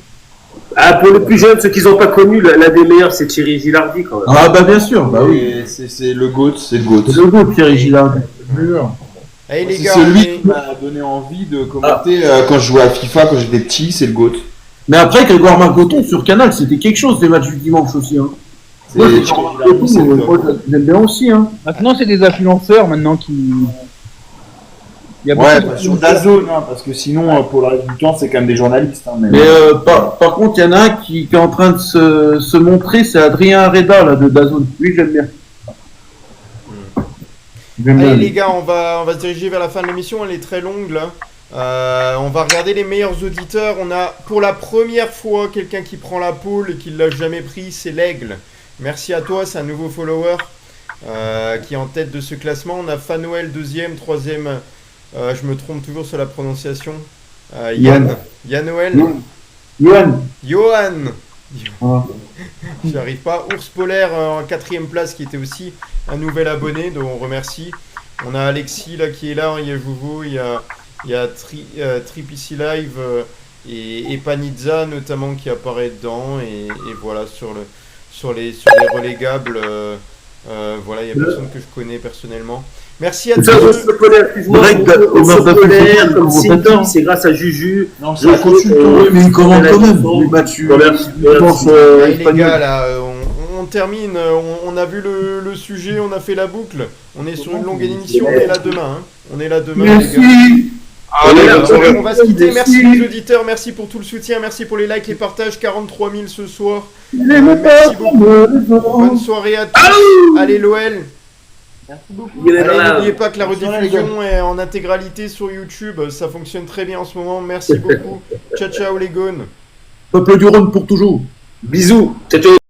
Ah, pour les plus jeunes, ceux qui n'ont pas connu, l'un des meilleurs, c'est Thierry Gilardi, quand même. Ah, bah, bien sûr, bah oui. C'est le GOAT, c'est le GOAT. C'est le GOAT, Thierry Gilardi. Hey, les gars, c'est celui qui m'a donné envie de commenter quand je jouais à FIFA, quand j'étais petit, c'est le GOAT. Mais après, Grégoire Margoton sur Canal, c'était quelque chose, les matchs du dimanche aussi, hein. Moi, j'aime bien aussi, hein. Maintenant, c'est des influenceurs, maintenant, qui... Il y a sur DAZN, hein, parce que sinon, pour le reste du temps, c'est quand même des journalistes. Hein, mais par contre, il y en a un qui est en train de se montrer, c'est Adrien Areda, là, de DAZN. Oui, j'aime bien. Allez, les gars, on va se diriger vers la fin de l'émission, elle est très longue, là. On va regarder les meilleurs auditeurs. On a, pour la première fois, quelqu'un qui prend la pole et qui ne l'a jamais pris, c'est l'Aigle. Merci à toi, c'est un nouveau follower qui est en tête de ce classement. On a Fanoël, deuxième, troisième... je me trompe toujours sur la prononciation. Yannoël. Johan. J'arrive pas. Ours Polaire en quatrième place, qui était aussi un nouvel abonné, dont on remercie. On a Alexis là qui est là, il y a Jouvo, il y a Tripici Live et Panizza notamment qui apparaît dedans, et voilà sur les relégables. Voilà, il y a personne que je connais personnellement. Merci à tous. C'est grâce à Juju. Non, c'est un consultant. Mais il commente quand même. Les gars, là, on termine. On a vu le sujet, on a fait la boucle. On est sur une longue émission. On est là demain. Hein. On est là demain, les gars. On va se quitter. Merci les auditeurs. Merci pour tout le soutien. Merci pour les likes, les partages. 43 000 ce soir. Merci beaucoup. Bonne soirée à tous. Allez, l'OL. Merci beaucoup. Allez, n'oubliez pas que la rediffusion est en intégralité sur YouTube. Ça fonctionne très bien en ce moment. Merci beaucoup. Ciao, ciao les gones. Peuple du Rhône pour toujours. Bisous. Ciao, ciao.